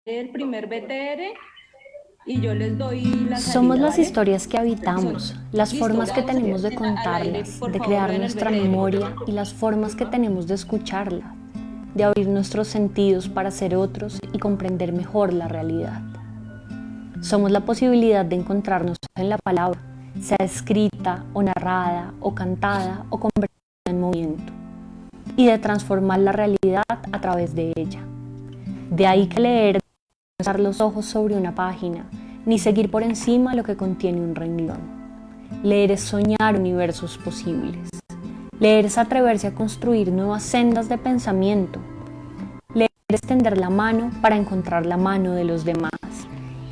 el primer BTR y yo les doy la Somos salida, las ¿vale? historias que habitamos, las Listo, formas que vamos tenemos de al aire, contarlas, por de favor, crear vean el nuestra BTR. memoria y las formas que tenemos de escucharla, de abrir nuestros sentidos para ser otros y comprender mejor la realidad. Somos la posibilidad de encontrarnos en la palabra, sea escrita o narrada o cantada o convertida en movimiento, y de transformar la realidad a través de ella. De ahí que leer no es posar los ojos sobre una página, ni seguir por encima lo que contiene un renglón. Leer es soñar universos posibles. Leer es atreverse a construir nuevas sendas de pensamiento. Leer es tender la mano para encontrar la mano de los demás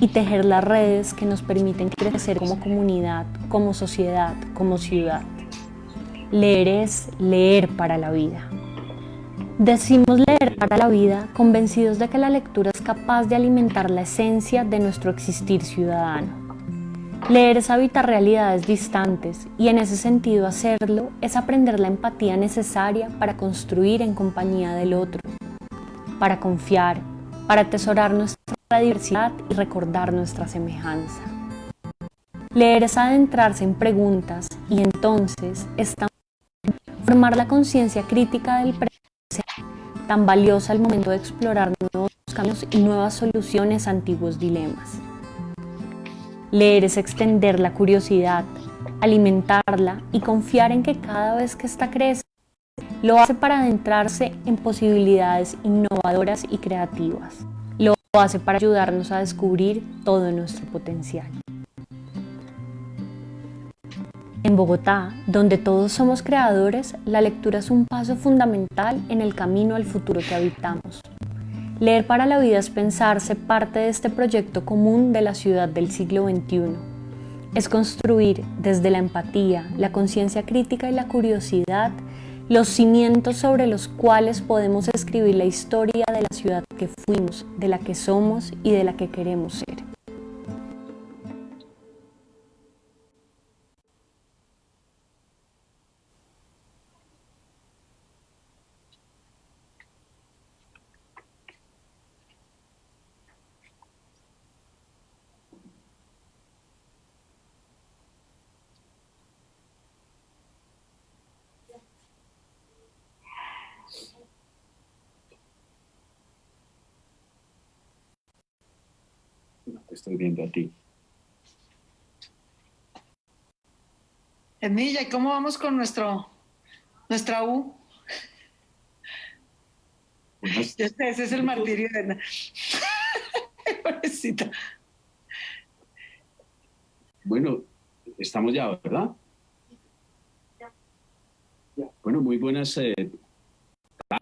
y tejer las redes que nos permiten crecer como comunidad, como sociedad, como ciudad. Leer es leer para la vida. Decimos leer para la vida convencidos de que la lectura es capaz de alimentar la esencia de nuestro existir ciudadano. Leer es habitar realidades distantes y en ese sentido hacerlo es aprender la empatía necesaria para construir en compañía del otro, para confiar, para atesorar nuestra diversidad y recordar nuestra semejanza. Leer es adentrarse en preguntas y entonces formar la conciencia crítica del presente, tan valiosa al momento de explorar nuevos caminos y nuevas soluciones a antiguos dilemas. Leer es extender la curiosidad, alimentarla y confiar en que cada vez que ésta crece, lo hace para adentrarse en posibilidades innovadoras y creativas. Lo hace para ayudarnos a descubrir todo nuestro potencial. En Bogotá, donde todos somos creadores, la lectura es un paso fundamental en el camino al futuro que habitamos. Leer para la vida es pensarse parte de este proyecto común de la ciudad del siglo XXI. Es construir desde la empatía, la conciencia crítica y la curiosidad los cimientos sobre los cuales podemos escribir la historia de la ciudad que fuimos, de la que somos y de la que queremos ser. No, te estoy viendo a ti. Edmilla, ¿y cómo vamos con nuestra U? Ese es el martirio de Edna. Pobrecita. Bueno, estamos ya, ¿verdad? Bueno, muy buenas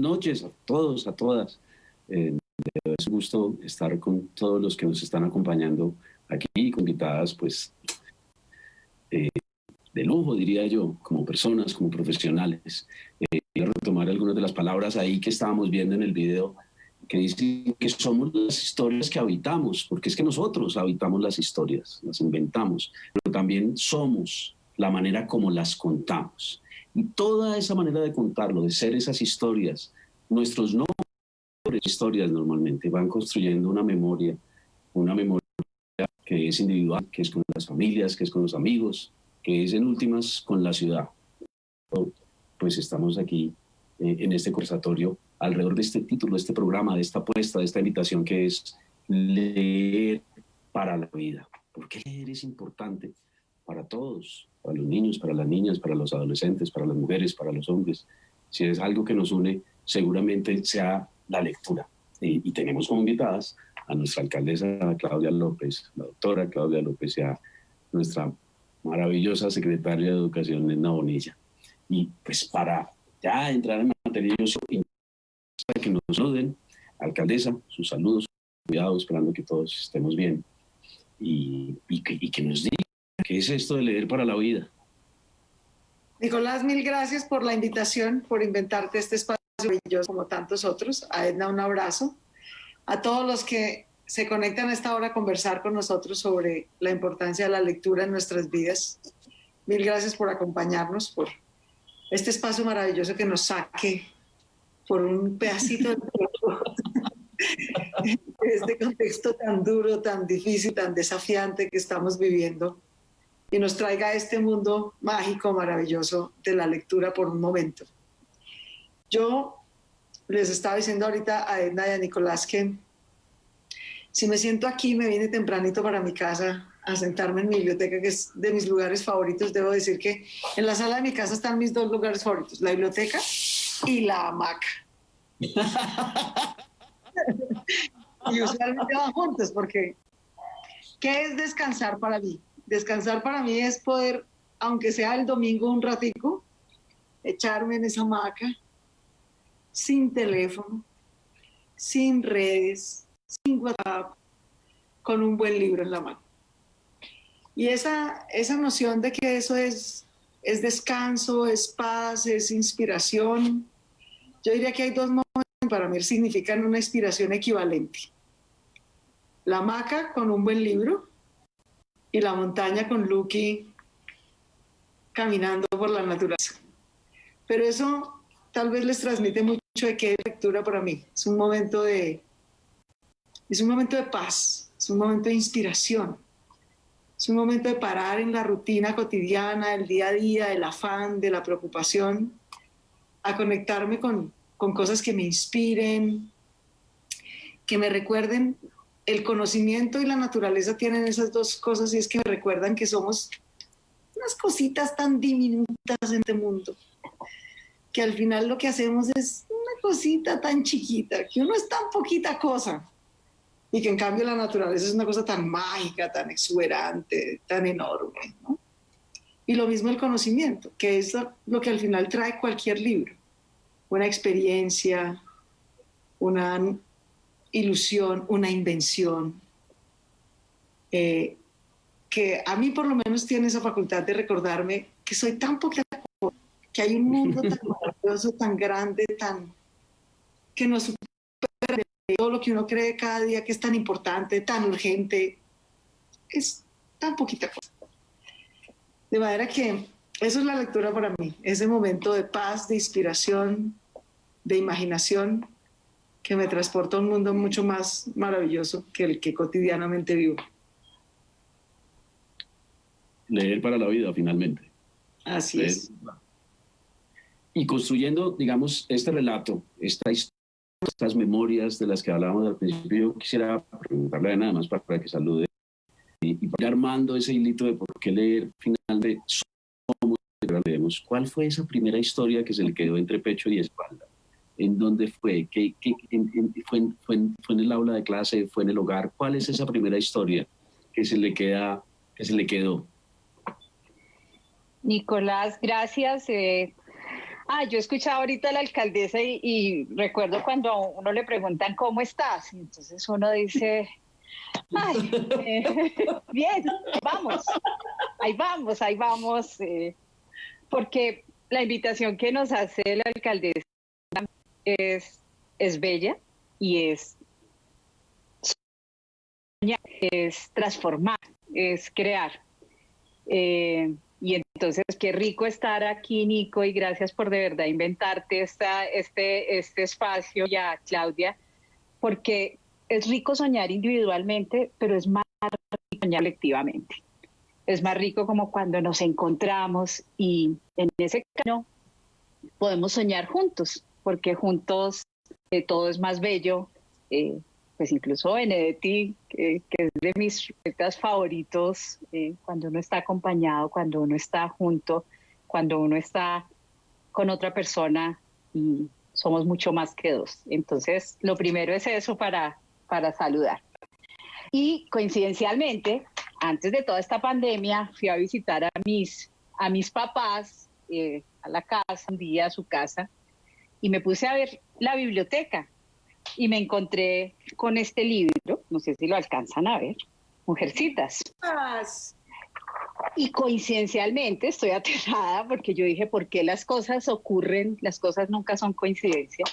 noches a todos, a todas. Es un gusto estar con todos los que nos están acompañando aquí, con invitadas, pues, de lujo, diría yo, como personas, como profesionales. Quiero retomar algunas de las palabras ahí que estábamos viendo en el video, que dicen que somos las historias que habitamos, porque es que nosotros habitamos las historias, las inventamos, pero también somos la manera como las contamos. Y toda esa manera de contarlo, de ser esas historias, nuestros nombres, historias normalmente van construyendo una memoria que es individual, que es con las familias, que es con los amigos, que es en últimas con la ciudad. Pues estamos aquí en este conversatorio alrededor de este título, de este programa, de esta apuesta, de esta invitación que es leer para la vida. Porque leer es importante para todos, para los niños, para las niñas, para los adolescentes, para las mujeres, para los hombres. Si es algo que nos une, seguramente sea la lectura. Y tenemos como invitadas a nuestra alcaldesa Claudia López, la doctora Claudia López, y a nuestra maravillosa secretaria de Educación, Edna Bonilla. Y pues para ya entrar en materia, yo soy para que nos saluden, alcaldesa, sus saludos, cuidado, esperando que todos estemos bien. Y que nos diga qué es esto de leer para la vida. Nicolás, mil gracias por la invitación, por inventarte este espacio maravilloso como tantos otros. A Edna, un abrazo. A todos los que se conectan a esta hora a conversar con nosotros sobre la importancia de la lectura en nuestras vidas. Mil gracias por acompañarnos, por este espacio maravilloso que nos saque por un pedacito de tiempo este contexto tan duro, tan difícil, tan desafiante que estamos viviendo y nos traiga a este mundo mágico, maravilloso de la lectura por un momento. Yo les estaba diciendo ahorita a Edna y a Nicolás que si me siento aquí, me vine tempranito para mi casa a sentarme en mi biblioteca, que es de mis lugares favoritos. Debo decir que en la sala de mi casa están mis dos lugares favoritos, la biblioteca y la hamaca. Y usualmente van juntos porque ¿qué es descansar para mí? Descansar para mí es poder, aunque sea el domingo un ratico, echarme en esa hamaca, sin teléfono, sin redes, sin WhatsApp, con un buen libro en la mano. Y esa noción de que eso es descanso, es paz, es inspiración, yo diría que hay dos momentos que para mí significan una inspiración equivalente. La hamaca con un buen libro y la montaña con Lucky caminando por la naturaleza. Pero eso tal vez les transmite mucho de qué es lectura para mí. Es un momento de paz, es un momento de inspiración, es un momento de parar en la rutina cotidiana, del día a día, del afán, de la preocupación, a conectarme con cosas que me inspiren, que me recuerden. El conocimiento y la naturaleza tienen esas dos cosas y es que me recuerdan que somos unas cositas tan diminutas en este mundo, que al final lo que hacemos es una cosita tan chiquita, que uno es tan poquita cosa y que en cambio la naturaleza es una cosa tan mágica, tan exuberante, tan enorme, ¿no? Y lo mismo el conocimiento, que es lo que al final trae cualquier libro, una experiencia, una ilusión, una invención, que a mí por lo menos tiene esa facultad de recordarme que soy tan poquita cosa, que hay un mundo tan maravilloso, tan grande, que nos supera todo lo que uno cree cada día que es tan importante, tan urgente, es tan poquita cosa. De manera que eso es la lectura para mí, ese momento de paz, de inspiración, de imaginación, que me transporta a un mundo mucho más maravilloso que el que cotidianamente vivo. Leer para la vida, finalmente. Así es. Y construyendo, digamos, este relato, esta historia, estas memorias de las que hablábamos al principio, yo quisiera preguntarle nada más para que salude y para ir armando ese hilito de por qué leer finalmente somos leemos. ¿Cuál fue esa primera historia que se le quedó entre pecho y espalda? ¿En dónde fue? ¿Fue en el aula de clase? ¿Fue en el hogar? ¿Cuál es esa primera historia que se le quedó? Nicolás, gracias. Yo escuchaba ahorita a la alcaldesa y recuerdo cuando a uno le preguntan ¿cómo estás? Y entonces uno dice, bien, ahí vamos, porque la invitación que nos hace la alcaldesa es bella y es transformar, es crear. Y entonces, qué rico estar aquí, Nico, y gracias por de verdad inventarte este espacio ya, Claudia, porque es rico soñar individualmente, pero es más rico soñar colectivamente. Es más rico como cuando nos encontramos y en ese camino podemos soñar juntos, porque juntos todo es más bello. Pues incluso Benedetti, que es de mis poetas favoritos, cuando uno está acompañado, cuando uno está junto, cuando uno está con otra persona y somos mucho más que dos. Entonces, lo primero es eso para saludar. Y coincidencialmente, antes de toda esta pandemia, fui a visitar a mis papás a la casa, un día a su casa, y me puse a ver la biblioteca. Y me encontré con este libro, no sé si lo alcanzan a ver, Mujercitas. Y coincidencialmente estoy aterrada porque yo dije, ¿por qué las cosas ocurren? Las cosas nunca son coincidencia.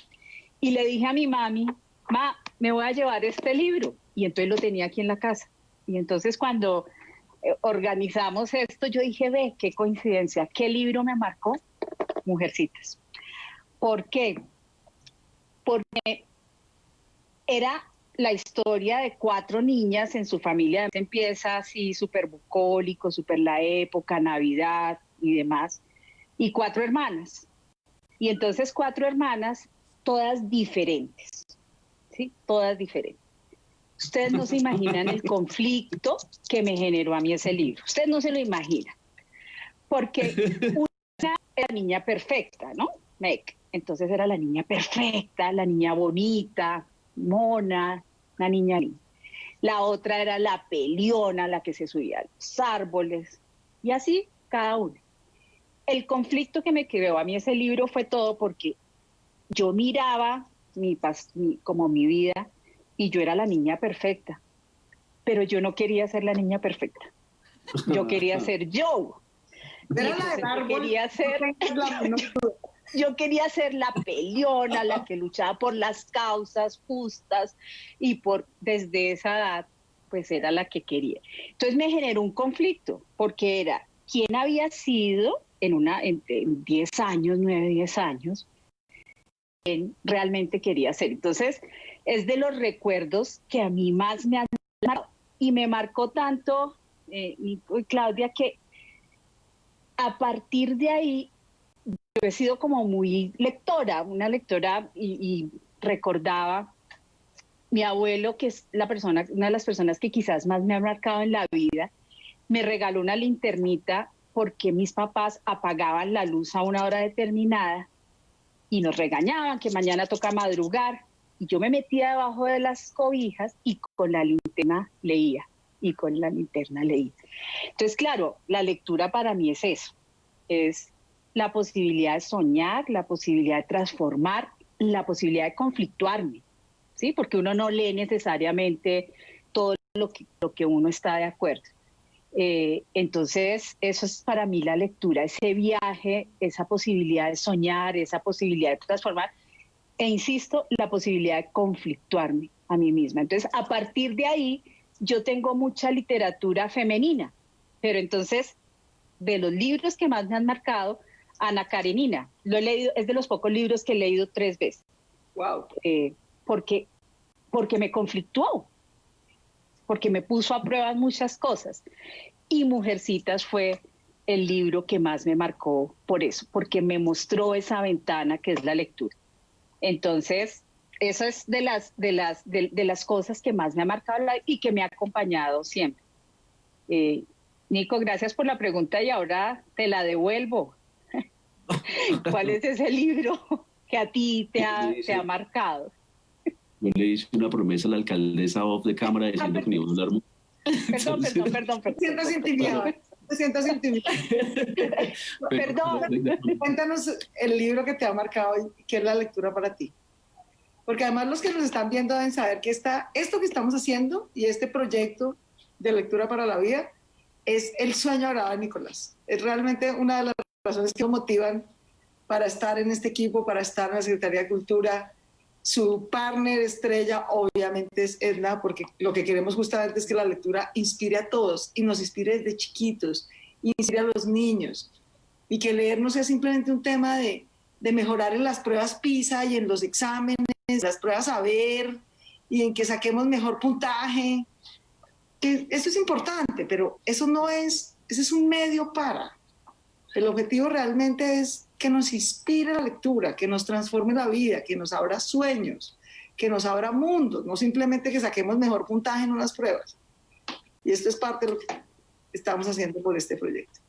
Y le dije a mi mami, me voy a llevar este libro. Y entonces lo tenía aquí en la casa. Y entonces cuando organizamos esto, yo dije, ve, qué coincidencia, ¿qué libro me marcó? Mujercitas. ¿Por qué? Porque era la historia de 4 niñas en su familia. Empieza así súper bucólico, súper la época, Navidad y demás. Y 4 hermanas. Y entonces 4 hermanas, todas diferentes, ¿sí? Todas diferentes. Ustedes no se imaginan el conflicto que me generó a mí ese libro. Ustedes no se lo imaginan. Porque una era la niña perfecta, ¿no? Meg. Entonces era la niña perfecta, la niña bonita, mona, una niña linda. La otra era la peleona, la que se subía a los árboles. Y así cada una. El conflicto que me creó a mí ese libro fue todo porque yo miraba como mi vida y yo era la niña perfecta, pero yo no quería ser la niña perfecta. Yo quería ser yo. Yo quería ser la peleona, la que luchaba por las causas justas y desde esa edad, pues era la que quería. Entonces me generó un conflicto porque era quién había sido en 10 años, 9, 10 años, quién realmente quería ser. Entonces es de los recuerdos que a mí más me han marcado y me marcó tanto, Claudia, que a partir de ahí yo he sido como muy lectora, una lectora y recordaba mi abuelo, que es una de las personas que quizás más me ha marcado en la vida, me regaló una linternita porque mis papás apagaban la luz a una hora determinada y nos regañaban que mañana toca madrugar. Y yo me metía debajo de las cobijas y con la linterna leía. Entonces, claro, la lectura para mí es eso, es la posibilidad de soñar, la posibilidad de transformar, la posibilidad de conflictuarme, ¿sí? Porque uno no lee necesariamente todo lo que uno está de acuerdo. Entonces, eso es para mí la lectura, ese viaje, esa posibilidad de soñar, esa posibilidad de transformar, e insisto, la posibilidad de conflictuarme a mí misma. Entonces, a partir de ahí, yo tengo mucha literatura femenina, pero entonces, de los libros que más me han marcado, Ana Karenina, lo he leído, es de los pocos libros que he leído 3 veces. Wow. Porque me conflictuó, porque me puso a prueba muchas cosas. Y Mujercitas fue el libro que más me marcó por eso, porque me mostró esa ventana que es la lectura. Entonces, eso es de las cosas que más me ha marcado y que me ha acompañado siempre. Nico, gracias por la pregunta y ahora te la devuelvo. ¿Cuál es ese libro que a ti te ha marcado? Yo le hice una promesa a la alcaldesa off de cámara diciendo que no iba a hablar mucho. Perdón. Te sientas intimidado. Perdón. Cuéntanos el libro que te ha marcado y qué es la lectura para ti. Porque además los que nos están viendo deben saber que esto que estamos haciendo y este proyecto de lectura para la vida es el sueño dorado de Nicolás. Es realmente una de las razones que nos motivan para estar en este equipo, para estar en la Secretaría de Cultura. Su partner estrella obviamente es Edna, porque lo que queremos justamente es que la lectura inspire a todos y nos inspire desde chiquitos, inspire a los niños y que leer no sea simplemente un tema de mejorar en las pruebas PISA y en los exámenes, las pruebas saber y en que saquemos mejor puntaje. Eso es importante, pero eso no es, ese es un medio para. El objetivo realmente es que nos inspire la lectura, que nos transforme la vida, que nos abra sueños, que nos abra mundos, no simplemente que saquemos mejor puntaje en unas pruebas. Y esto es parte de lo que estamos haciendo por este proyecto.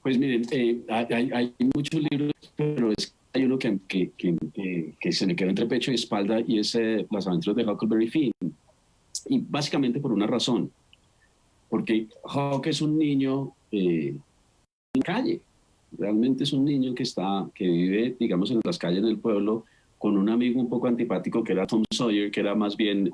Pues miren, hay muchos libros, pero hay uno que se me quedó entre pecho y espalda y es Las aventuras de Huckleberry Finn. Y básicamente por una razón, porque Huck es un niño en la calle. Realmente es un niño que vive, digamos, en las calles del pueblo con un amigo un poco antipático que era Tom Sawyer, que era más bien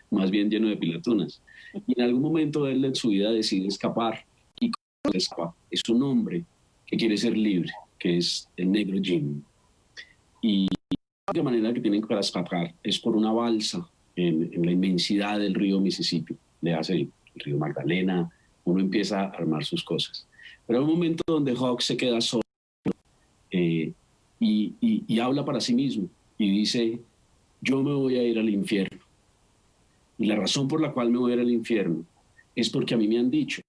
lleno de pilatunas. Y en algún momento él en su vida decide escapar y cuando escapa es un hombre que quiere ser libre, que es el negro Jim. Y la única manera que tienen para escapar es por una balsa en la inmensidad del río Mississippi, le hace el río Magdalena, uno empieza a armar sus cosas. Pero hay un momento donde Huck se queda solo y habla para sí mismo y dice, yo me voy a ir al infierno. Y la razón por la cual me voy a ir al infierno es porque a mí me han dicho,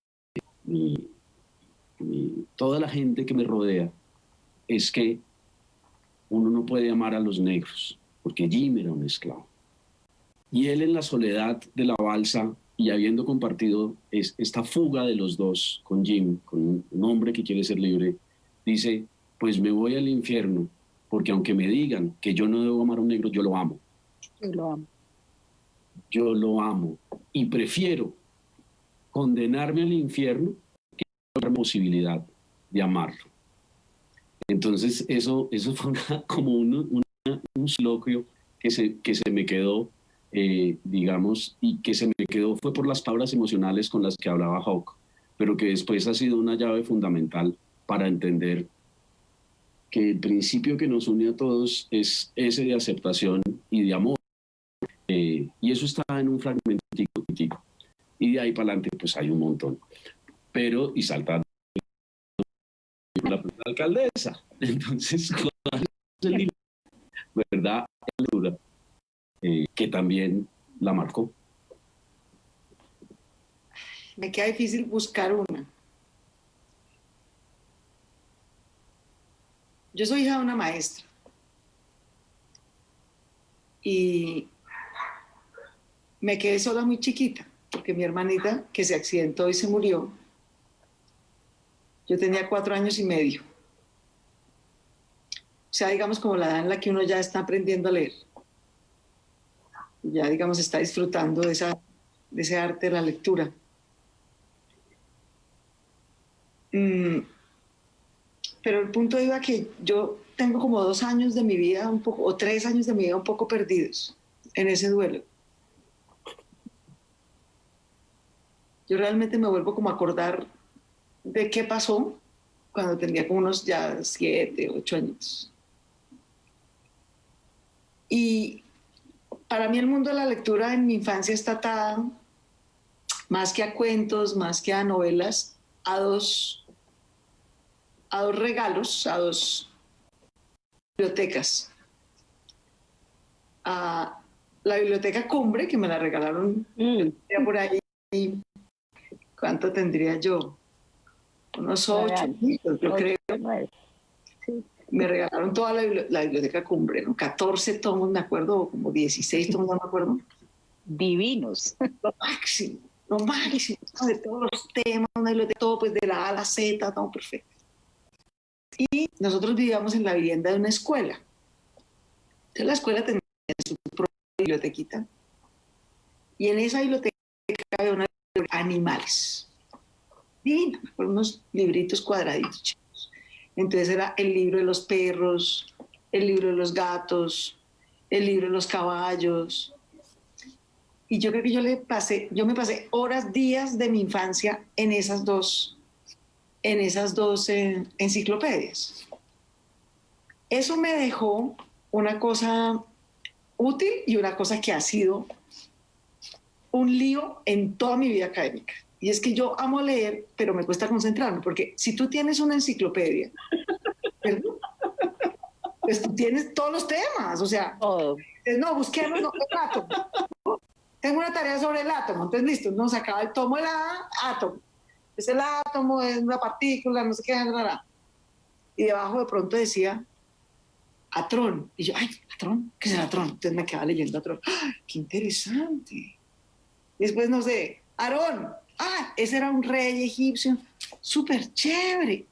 toda la gente que me rodea, es que uno no puede amar a los negros, porque Jim era un esclavo. Y él, en la soledad de la balsa y habiendo compartido esta fuga de los dos con Jim, con un hombre que quiere ser libre, dice, pues me voy al infierno, porque aunque me digan que yo no debo amar a un negro, yo lo amo. Yo lo amo. Yo lo amo y prefiero condenarme al infierno que otra posibilidad de amarlo. Entonces eso fue como un soliloquio que se me quedó, digamos, y que se me quedó fue por las palabras emocionales con las que hablaba Hawke, pero que después ha sido una llave fundamental para entender que el principio que nos une a todos es ese de aceptación y de amor. Y eso está en un fragmentico. Y de ahí para adelante pues hay un montón. Pero, y saltando la alcaldesa. Entonces, ¿verdad? Que también la marcó. Me queda difícil buscar una. Yo soy hija de una maestra. Y me quedé sola muy chiquita, porque mi hermanita, que se accidentó y se murió, yo tenía 4 años y medio. O sea, digamos, como la edad en la que uno ya está aprendiendo a leer. Ya, digamos, está disfrutando de ese arte de la lectura. Pero el punto iba que yo tengo como 2 años de mi vida, un poco, o 3 años de mi vida un poco perdidos en ese duelo. Yo realmente me vuelvo como a acordar de qué pasó cuando tenía como unos ya 7, 8 años. Y para mí el mundo de la lectura en mi infancia está atado, más que a cuentos, más que a novelas, a dos regalos, a 2 bibliotecas. A la biblioteca Cumbre, que me la regalaron por ahí. ¿Cuánto tendría yo? Unos 8 años, yo creo. 9. Sí. Me regalaron toda la biblioteca Cumbre, ¿no? 14 tomos, me acuerdo, o como 16 tomos, no me acuerdo. Divinos. Lo máximo, ¿no? De todos los temas, una biblioteca, todo pues de la A a la Z, todo perfecto. Y nosotros vivíamos en la vivienda de una escuela. Entonces la escuela tenía su propia bibliotequita. Y en esa biblioteca había una biblioteca de animales. Divina, con unos libritos cuadraditos chicos. Entonces era el libro de los perros, el libro de los gatos, el libro de los caballos. Y yo creo que yo me pasé horas, días de mi infancia en esas dos enciclopedias. Eso me dejó una cosa útil y una cosa que ha sido un lío en toda mi vida académica. Y es que yo amo leer, pero me cuesta concentrarme, porque si tú tienes una enciclopedia, pues tú tienes todos los temas, o sea, no, busquemos el átomo. Tengo una tarea sobre el átomo, entonces listo, nos acaba el tomo del átomo. Es el átomo, es una partícula, no sé qué, y debajo de pronto decía Atrón. Y yo, ay, Atrón, ¿qué es el Atrón? Entonces me quedaba leyendo Atrón. ¡Ay, qué interesante! Y después, no sé, Aarón. Ah, ese era un rey egipcio, súper chévere.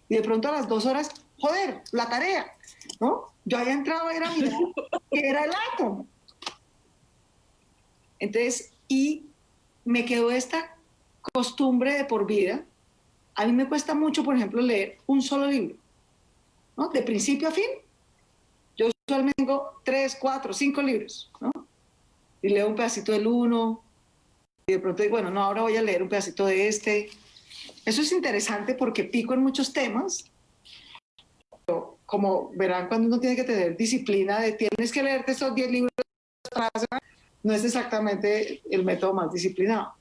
Y de pronto a las 2 horas, joder, la tarea, ¿no? Yo había entrado a ir a mirar qué era el átomo. Entonces, y me quedó esta costumbre de por vida. A mí me cuesta mucho, por ejemplo, leer un solo libro, ¿no? De principio a fin. Yo usualmente tengo 3, 4, 5 libros, ¿no? Y leo un pedacito del uno, y de pronto digo, bueno, no, ahora voy a leer un pedacito de este. Eso es interesante porque pico en muchos temas. Pero como verán, cuando uno tiene que tener disciplina de tienes que leerte estos 10 libros, no es exactamente el método más disciplinado.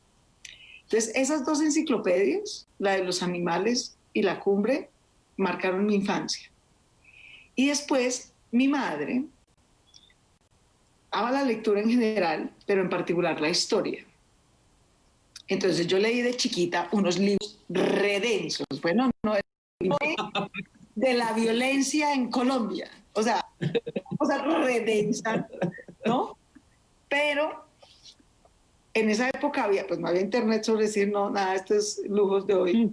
Entonces, esas 2 enciclopedias, la de los animales y la Cumbre, marcaron mi infancia. Y después, mi madre, ama la lectura en general, pero en particular la historia. Entonces yo leí de chiquita unos libros redensos, bueno, no, de la violencia en Colombia, o sea redensa, ¿no? Pero en esa época había, pues no había internet sobre decir, no, nada de estos lujos de hoy,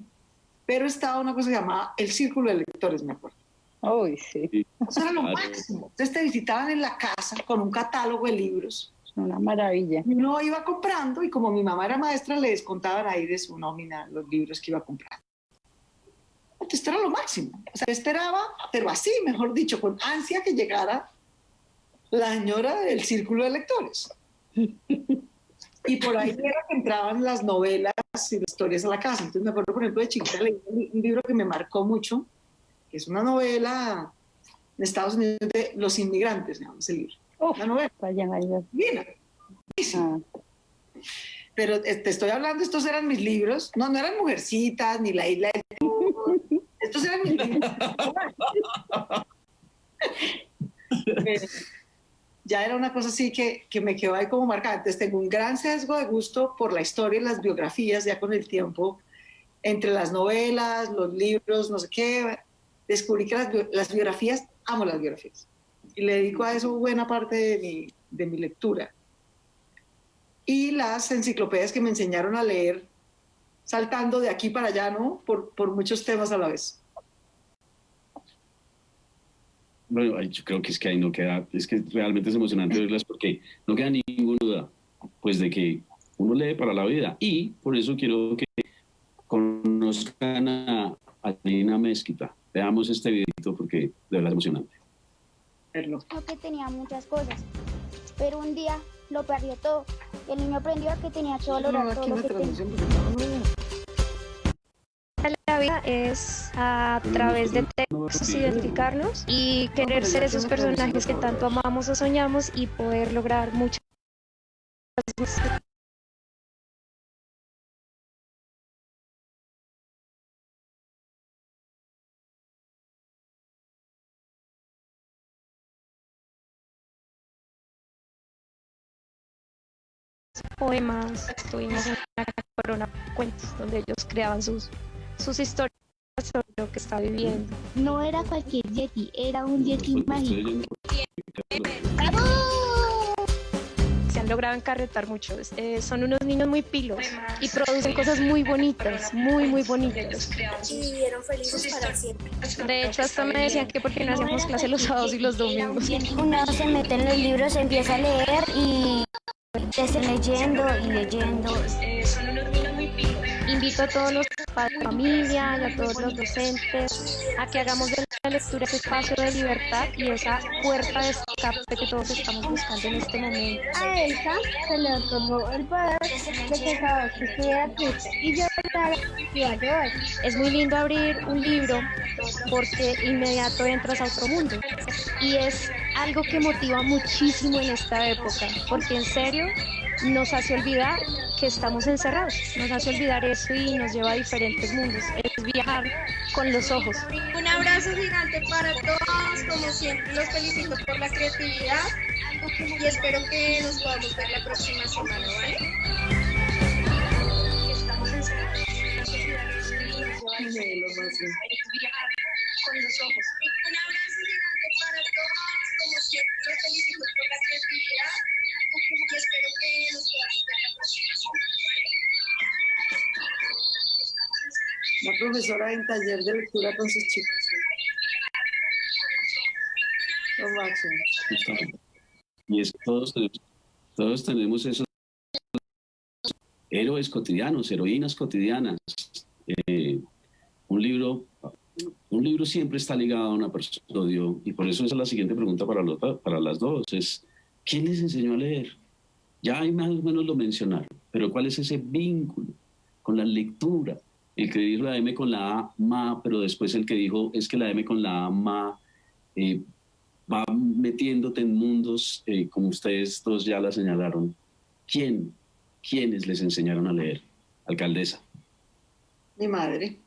pero estaba una cosa que se llamaba el Círculo de Lectores, me acuerdo. Uy, sí. Eso era lo máximo. Entonces te visitaban en la casa con un catálogo de libros. Una maravilla. Y uno iba comprando y como mi mamá era maestra, le descontaban ahí de su nómina los libros que iba a comprar. Entonces esto era lo máximo. O sea, esperaba, pero así, mejor dicho, con ansia que llegara la señora del Círculo de Lectores. Y por ahí era que entraban las novelas y las historias a la casa. Entonces me acuerdo, por ejemplo, de chiquita leí un libro que me marcó mucho, que es una novela de Estados Unidos de Los Inmigrantes, se llama ese libro. Una novela. Vaya. Bien. Pero te estoy hablando, estos eran mis libros. No eran Mujercitas, ni La Isla del Tesoro. Estos eran mis libros. Ya era una cosa así que me quedó ahí como marcada. Entonces tengo un gran sesgo de gusto por la historia y las biografías ya con el tiempo, entre las novelas, los libros, no sé qué. Descubrí que las biografías, amo las biografías. Y le dedico a eso buena parte de mi lectura. Y las enciclopedias que me enseñaron a leer saltando de aquí para allá, ¿no? Por muchos temas a la vez. Bueno, yo creo que es que ahí no queda, es que realmente es emocionante verlas porque no queda ninguna duda, pues de que uno lee para la vida. Y por eso quiero que conozcan a Lina Mezquita. Veamos este videito porque de verdad es emocionante. Verlo. Que tenía muchas cosas, pero un día lo perdió todo. El niño aprendió a que tenía que valorar todo lo que tenía. La vida es a través de textos identificarnos y querer ser esos personajes que tanto amamos o soñamos y poder lograr muchas cosas. Poemas, estuvimos en una corona de cuentos donde ellos creaban sus historias sobre lo que está viviendo. No era cualquier Yeti, era un Yeti mágico. Se han logrado encarretar mucho. Son unos niños muy pilos y producen cosas muy bonitas, muy bonitas. Y vivieron felices para siempre. De hecho, hasta me decían que porque no hacíamos clase los sábados y los domingos. Uno se mete en los libros, empieza a leer y está leyendo y leyendo. Son unos niños muy pilos. Invito a todos los padres de familia y a todos los docentes a que hagamos de la lectura ese espacio de libertad y esa puerta de escape que todos estamos buscando en este momento. A Elsa se le otorgó el poder de que cada vez que estuviera triste y llorara, iba a llorar. Es muy lindo abrir un libro porque inmediato entras a otro mundo y es algo que motiva muchísimo en esta época, porque en serio nos hace olvidar que estamos encerrados, nos hace olvidar eso y nos lleva a diferentes mundos, es viajar con los ojos. Un abrazo gigante para todos, como siempre los felicito por la creatividad y espero que nos podamos ver la próxima semana, ¿vale? Estamos encerrados, nos hace olvidar eso y nos lleva a diferentes mundos, es viajar con los ojos. Un abrazo gigante para todos, como siempre los felicito por la creatividad y espero que nos podamos ver la próxima semana. Una profesora en taller de lectura con sus chicos. Lo máximo. Justamente. Y es que todos tenemos esos héroes cotidianos, heroínas cotidianas. Un libro siempre está ligado a una persona, y por eso esa es la siguiente pregunta para las dos, es ¿quién les enseñó a leer? Ya hay más o menos lo mencionaron, pero ¿cuál es ese vínculo con la lectura? El que dijo la M con la A, ma, pero después el que dijo es que la M con la A, ma, va metiéndote en mundos, como ustedes dos ya la señalaron. ¿Quiénes les enseñaron a leer? Alcaldesa. Mi madre.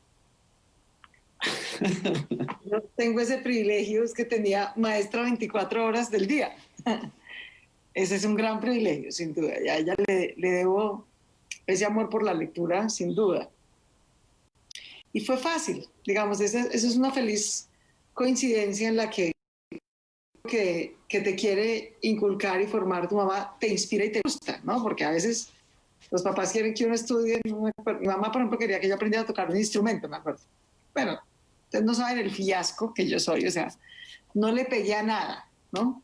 Yo tengo ese privilegio, es que tenía maestra 24 horas del día. ese es un gran privilegio, sin duda. Y a ella le debo ese amor por la lectura, sin duda. Y fue fácil, digamos, esa es una feliz coincidencia en la que te quiere inculcar y formar tu mamá, te inspira y te gusta, ¿no? Porque a veces los papás quieren que uno estudie. Mi mamá, por ejemplo, quería que yo aprendiera a tocar un instrumento, me acuerdo. Bueno, ustedes no saben el fiasco que yo soy, o sea, no le pegué a nada, ¿no?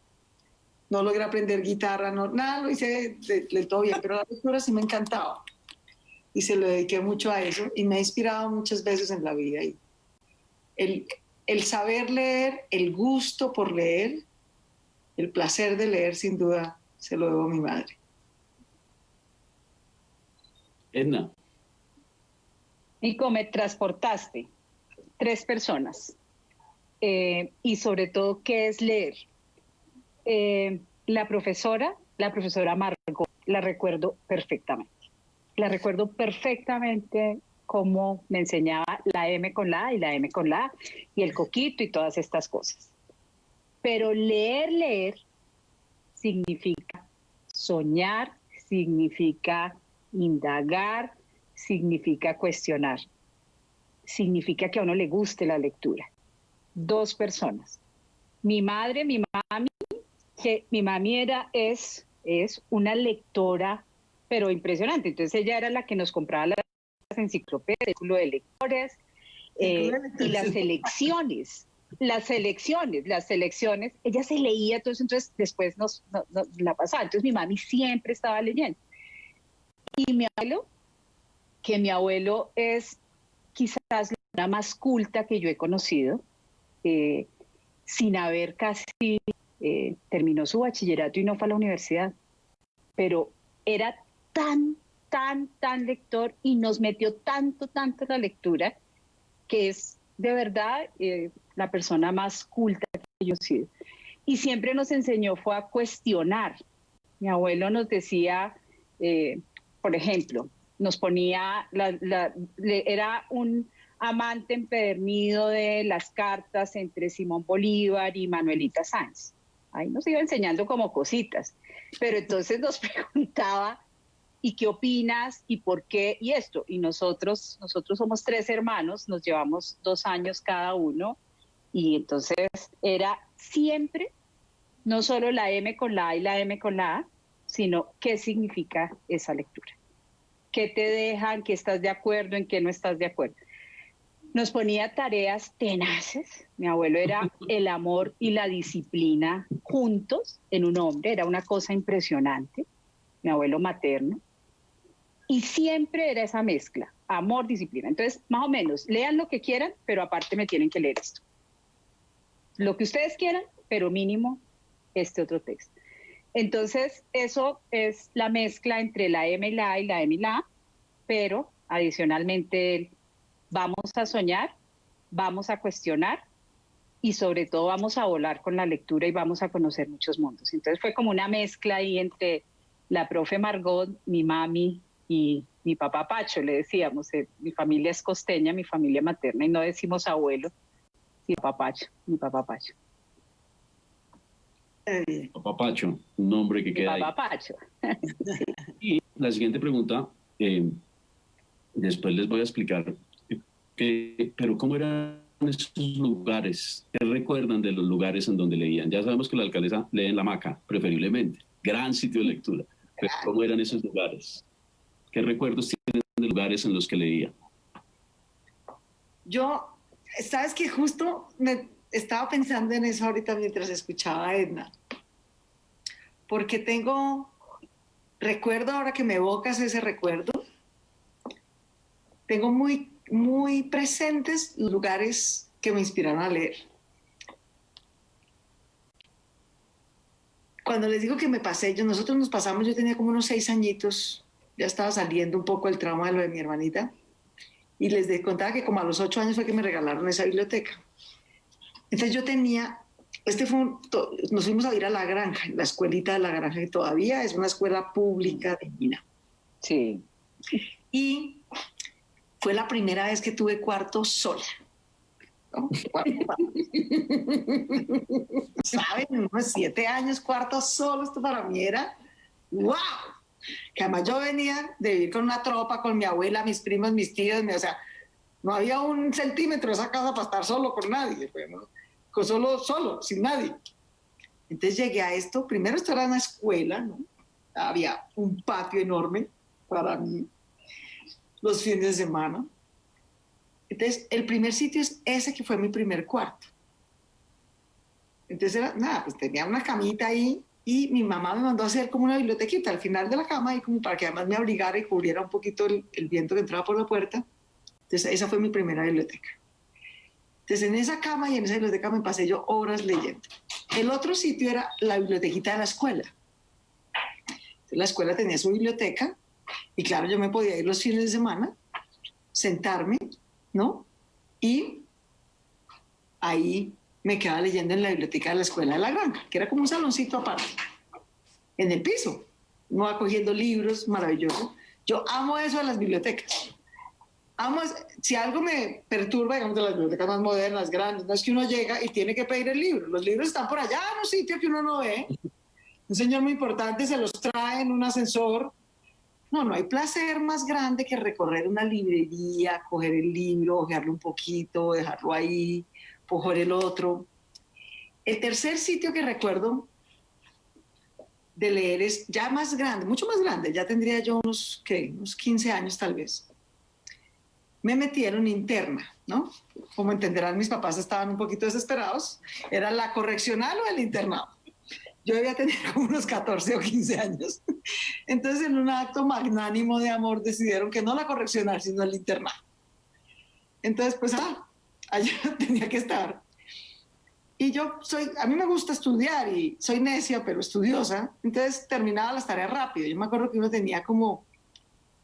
No logré aprender guitarra, no, nada, lo hice de todo bien, pero la lectura sí me encantaba. Y se lo dediqué mucho a eso y me ha inspirado muchas veces en la vida. Y el saber leer, el gusto por leer, el placer de leer, sin duda, se lo debo a mi madre. Edna. Nico, me transportaste 3 personas. Y sobre todo, ¿qué es leer? La profesora Margot, la recuerdo perfectamente. La recuerdo perfectamente cómo me enseñaba la M con la A y la M con la A y el coquito y todas estas cosas. Pero leer significa soñar, significa indagar, significa cuestionar, significa que a uno le guste la lectura. 2 personas. Mi madre, mi mami, que mi mami es una lectora, pero impresionante. Entonces ella era la que nos compraba las enciclopedias, el círculo de lectores, y las selecciones, ella se leía todo eso, entonces después nos la pasaba. Entonces mi mami siempre estaba leyendo. Y mi abuelo es quizás la persona más culta que yo he conocido, sin haber casi terminó su bachillerato y no fue a la universidad, pero era tan lector y nos metió tanto la lectura, que es de verdad la persona más culta que yo he sido. Y siempre nos enseñó fue a cuestionar. Mi abuelo nos decía, por ejemplo, nos ponía, era un amante empedernido de las cartas entre Simón Bolívar y Manuelita Sáenz. Ahí nos iba enseñando como cositas, pero entonces nos preguntaba, ¿y qué opinas? ¿Y por qué? Y esto, y nosotros somos 3 hermanos, nos llevamos 2 años cada uno, y entonces era siempre, no solo la M con la A y la M con la A, sino qué significa esa lectura. ¿Qué te dejan? ¿Qué estás de acuerdo? ¿En qué no estás de acuerdo? Nos ponía tareas tenaces. Mi abuelo era el amor y la disciplina juntos en un hombre, era una cosa impresionante, mi abuelo materno. Y siempre era esa mezcla, amor, disciplina. Entonces, más o menos, lean lo que quieran, pero aparte me tienen que leer esto. Lo que ustedes quieran, pero mínimo este otro texto. Entonces, eso es la mezcla entre la M y la A y la M y la A, pero adicionalmente vamos a soñar, vamos a cuestionar y sobre todo vamos a volar con la lectura y vamos a conocer muchos mundos. Entonces fue como una mezcla ahí entre la profe Margot, mi mami y mi papá Pacho, le decíamos. Mi familia es costeña, mi familia materna, y no decimos abuelo, sino mi papá Pacho. Papá Pacho, un nombre que queda Papá ahí. Pacho. Y la siguiente pregunta, después les voy a explicar, pero ¿cómo eran esos lugares? ¿Qué recuerdan de los lugares en donde leían? Ya sabemos que la alcaldesa lee en la hamaca, preferiblemente, gran sitio de lectura, pero ¿cómo eran esos lugares? ¿Qué recuerdos tienen de lugares en los que leía? Yo, sabes que justo me estaba pensando en eso ahorita mientras escuchaba a Edna, porque recuerdo ahora que me evocas ese recuerdo, tengo muy presentes los lugares que me inspiraron a leer. Cuando les digo que nosotros nos pasamos, yo tenía como unos 6 añitos, ya estaba saliendo un poco el trauma de lo de mi hermanita, y les contaba que como a los 8 años fue que me regalaron esa biblioteca. Entonces yo tenía, nos fuimos a ir a La Granja, la escuelita de La Granja, que todavía es una escuela pública divina. Sí. Y fue la primera vez que tuve cuarto sola. ¿no? ¿Saben? Unos 7 años, cuarto solo, esto para mí era ¡wow! Que además yo venía de vivir con una tropa, con mi abuela, mis primos, mis tíos, o sea, no había un centímetro de esa casa para estar solo con nadie, pues, ¿no? Solo, sin nadie. Entonces llegué a esto, primero esto era una escuela, ¿no? Había un patio enorme para mí, los fines de semana. Entonces, el primer sitio es ese que fue mi primer cuarto. Entonces era, nada, pues tenía una camita ahí y mi mamá me mandó a hacer como una bibliotequita al final de la cama y como para que además me abrigara y cubriera un poquito el viento que entraba por la puerta. Entonces, esa fue mi primera biblioteca. Entonces, en esa cama y en esa biblioteca me pasé yo horas leyendo. El otro sitio era la bibliotequita de la escuela. Entonces, la escuela tenía su biblioteca y claro, yo me podía ir los fines de semana, sentarme, ¿no? Y ahí me quedaba leyendo en la biblioteca de la escuela de la granja, que era como un saloncito aparte, en el piso, no va cogiendo libros, maravilloso. Yo amo eso de las bibliotecas. Si algo me perturba, digamos, de las bibliotecas más modernas, grandes, no es que uno llega y tiene que pedir el libro. Los libros están por allá en un sitio que uno no ve. Un señor muy importante se los trae en un ascensor. No hay placer más grande que recorrer una librería, coger el libro, hojearlo un poquito, dejarlo ahí, coger el otro. El tercer sitio que recuerdo de leer es ya más grande, mucho más grande, ya tendría yo unos 15 años tal vez. Me metieron interna, ¿no? Como entenderán, mis papás estaban un poquito desesperados. ¿Era la correccional o el internado? Yo debía tener como unos 14 o 15 años. Entonces, en un acto magnánimo de amor, decidieron que no la correccional, sino el internado. Entonces, pues, allá tenía que estar. Y a mí me gusta estudiar y soy necia, pero estudiosa. Entonces, terminaba las tareas rápido. Yo me acuerdo que uno tenía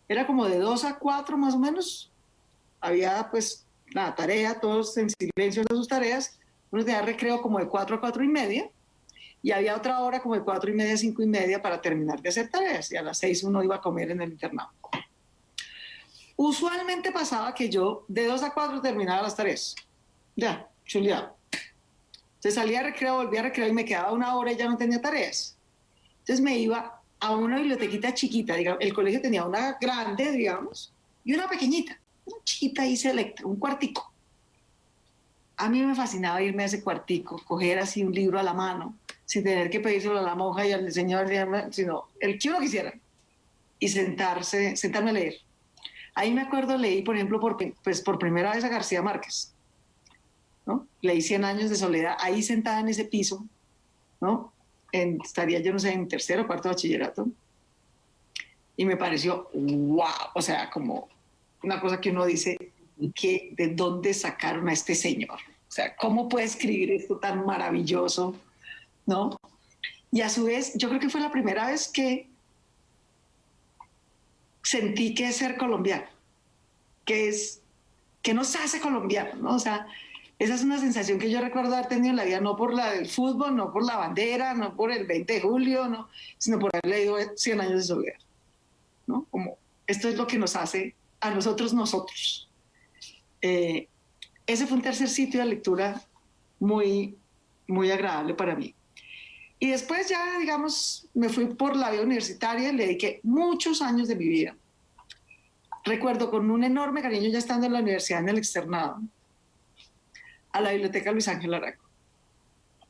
era como de 2 a 4 más o menos. Había, pues, la tarea, todos en silencio de sus tareas. Uno tenía recreo como de 4 a 4 y media. Y había otra hora como de 4 y media, 5 y media para terminar de hacer tareas. Y a las 6 uno iba a comer en el internado. Usualmente pasaba que yo de 2 a 4 terminaba las tareas. Ya, chuleado. Entonces salía de recreo, volvía a recreo y me quedaba 1 hora y ya no tenía tareas. Entonces me iba a una bibliotequita chiquita. Digamos, el colegio tenía una grande, digamos, y una pequeñita. Una chiquita y selecta, un cuartico. A mí me fascinaba irme a ese cuartico, coger así un libro a la mano, sin tener que pedírselo a la monja y al señor, sino el que uno quisiera, y sentarme a leer. Ahí me acuerdo, leí, por ejemplo, por primera vez a García Márquez, ¿no? Leí 100 años de soledad, ahí sentada en ese piso, ¿no? Estaría, yo no sé, en tercero o cuarto de bachillerato, y me pareció, wow, o sea, como una cosa que uno dice, ¿de dónde sacaron a este señor? O sea, ¿cómo puede escribir esto tan maravilloso? ¿No? Y a su vez, yo creo que fue la primera vez que sentí que es ser colombiano, que nos hace colombianos, ¿no? O sea, esa es una sensación que yo recuerdo haber tenido en la vida, no por la del fútbol, no por la bandera, no por el 20 de julio, no, sino por haber leído 100 años de soledad, ¿no? Como esto es lo que nos hace a nosotros. Ese fue un tercer sitio de lectura muy, muy agradable para mí. Y después ya, digamos, me fui por la vida universitaria y le dediqué muchos años de mi vida. Recuerdo con un enorme cariño, ya estando en la universidad, en el externado, a la biblioteca Luis Ángel Arango.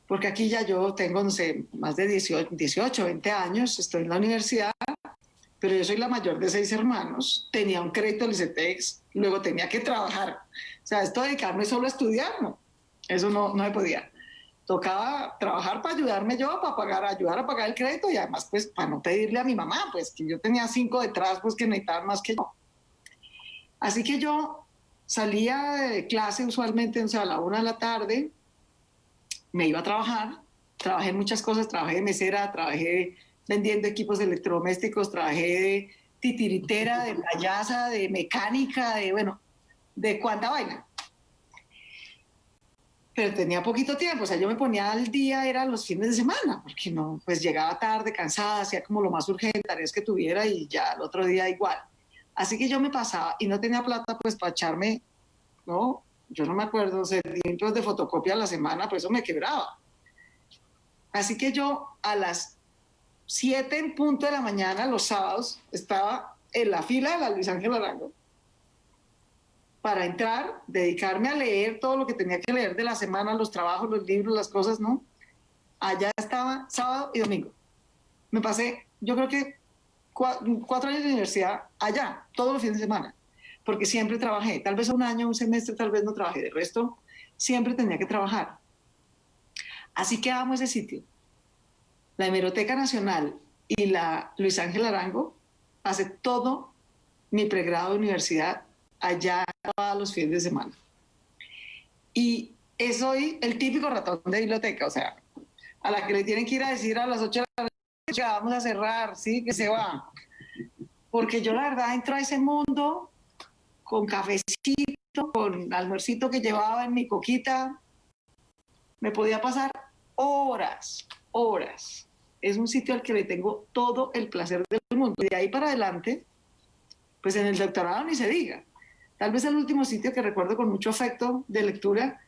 Porque aquí ya yo tengo, no sé, más de 18, 20 años, estoy en la universidad, pero yo soy la mayor de 6 hermanos, tenía un crédito del ICETEX, luego tenía que trabajar. O sea, esto de dedicarme solo a estudiar, no, eso no se podía. Tocaba trabajar para ayudarme yo, ayudar a pagar el crédito y además, pues, para no pedirle a mi mamá, pues, que yo tenía 5 detrás, pues, que necesitaban más que yo. Así que yo salía de clase usualmente, o sea, a la 1 de la tarde, me iba a trabajar, trabajé en muchas cosas, trabajé de mesera, trabajé vendiendo equipos electrodomésticos, trabajé de titiritera, de payasa, de mecánica, de cuánta vaina. Pero tenía poquito tiempo, o sea, yo me ponía al día, eran los fines de semana, porque no, pues llegaba tarde, cansada, hacía como lo más urgente, tareas que tuviera y ya el otro día igual. Así que yo me pasaba y no tenía plata pues para echarme, ¿no? yo no me acuerdo, centímetros de fotocopia a la semana, pues eso me quebraba. Así que yo a las 7 en punto de la mañana, los sábados, estaba en la fila de la Luis Ángel Arango para entrar, dedicarme a leer todo lo que tenía que leer de la semana, los trabajos, los libros, las cosas, ¿no? Allá estaba sábado y domingo. Me pasé, yo creo que 4 años de universidad allá, todos los fines de semana, porque siempre trabajé. Tal vez un año, un semestre, tal vez no trabajé. De resto, siempre tenía que trabajar. Así que amo ese sitio. La Hemeroteca Nacional y la Luis Ángel Arango hace todo mi pregrado de universidad allá todos los fines de semana. Y soy el típico ratón de biblioteca, o sea, a la que le tienen que ir a decir a las 8 de la noche, vamos a cerrar, sí, que se va. Porque yo la verdad entro a ese mundo con cafecito, con almuercito que llevaba en mi coquita. Me podía pasar horas. Es un sitio al que le tengo todo el placer del mundo. De ahí para adelante, pues en el doctorado ni se diga. Tal vez el último sitio que recuerdo con mucho afecto de lectura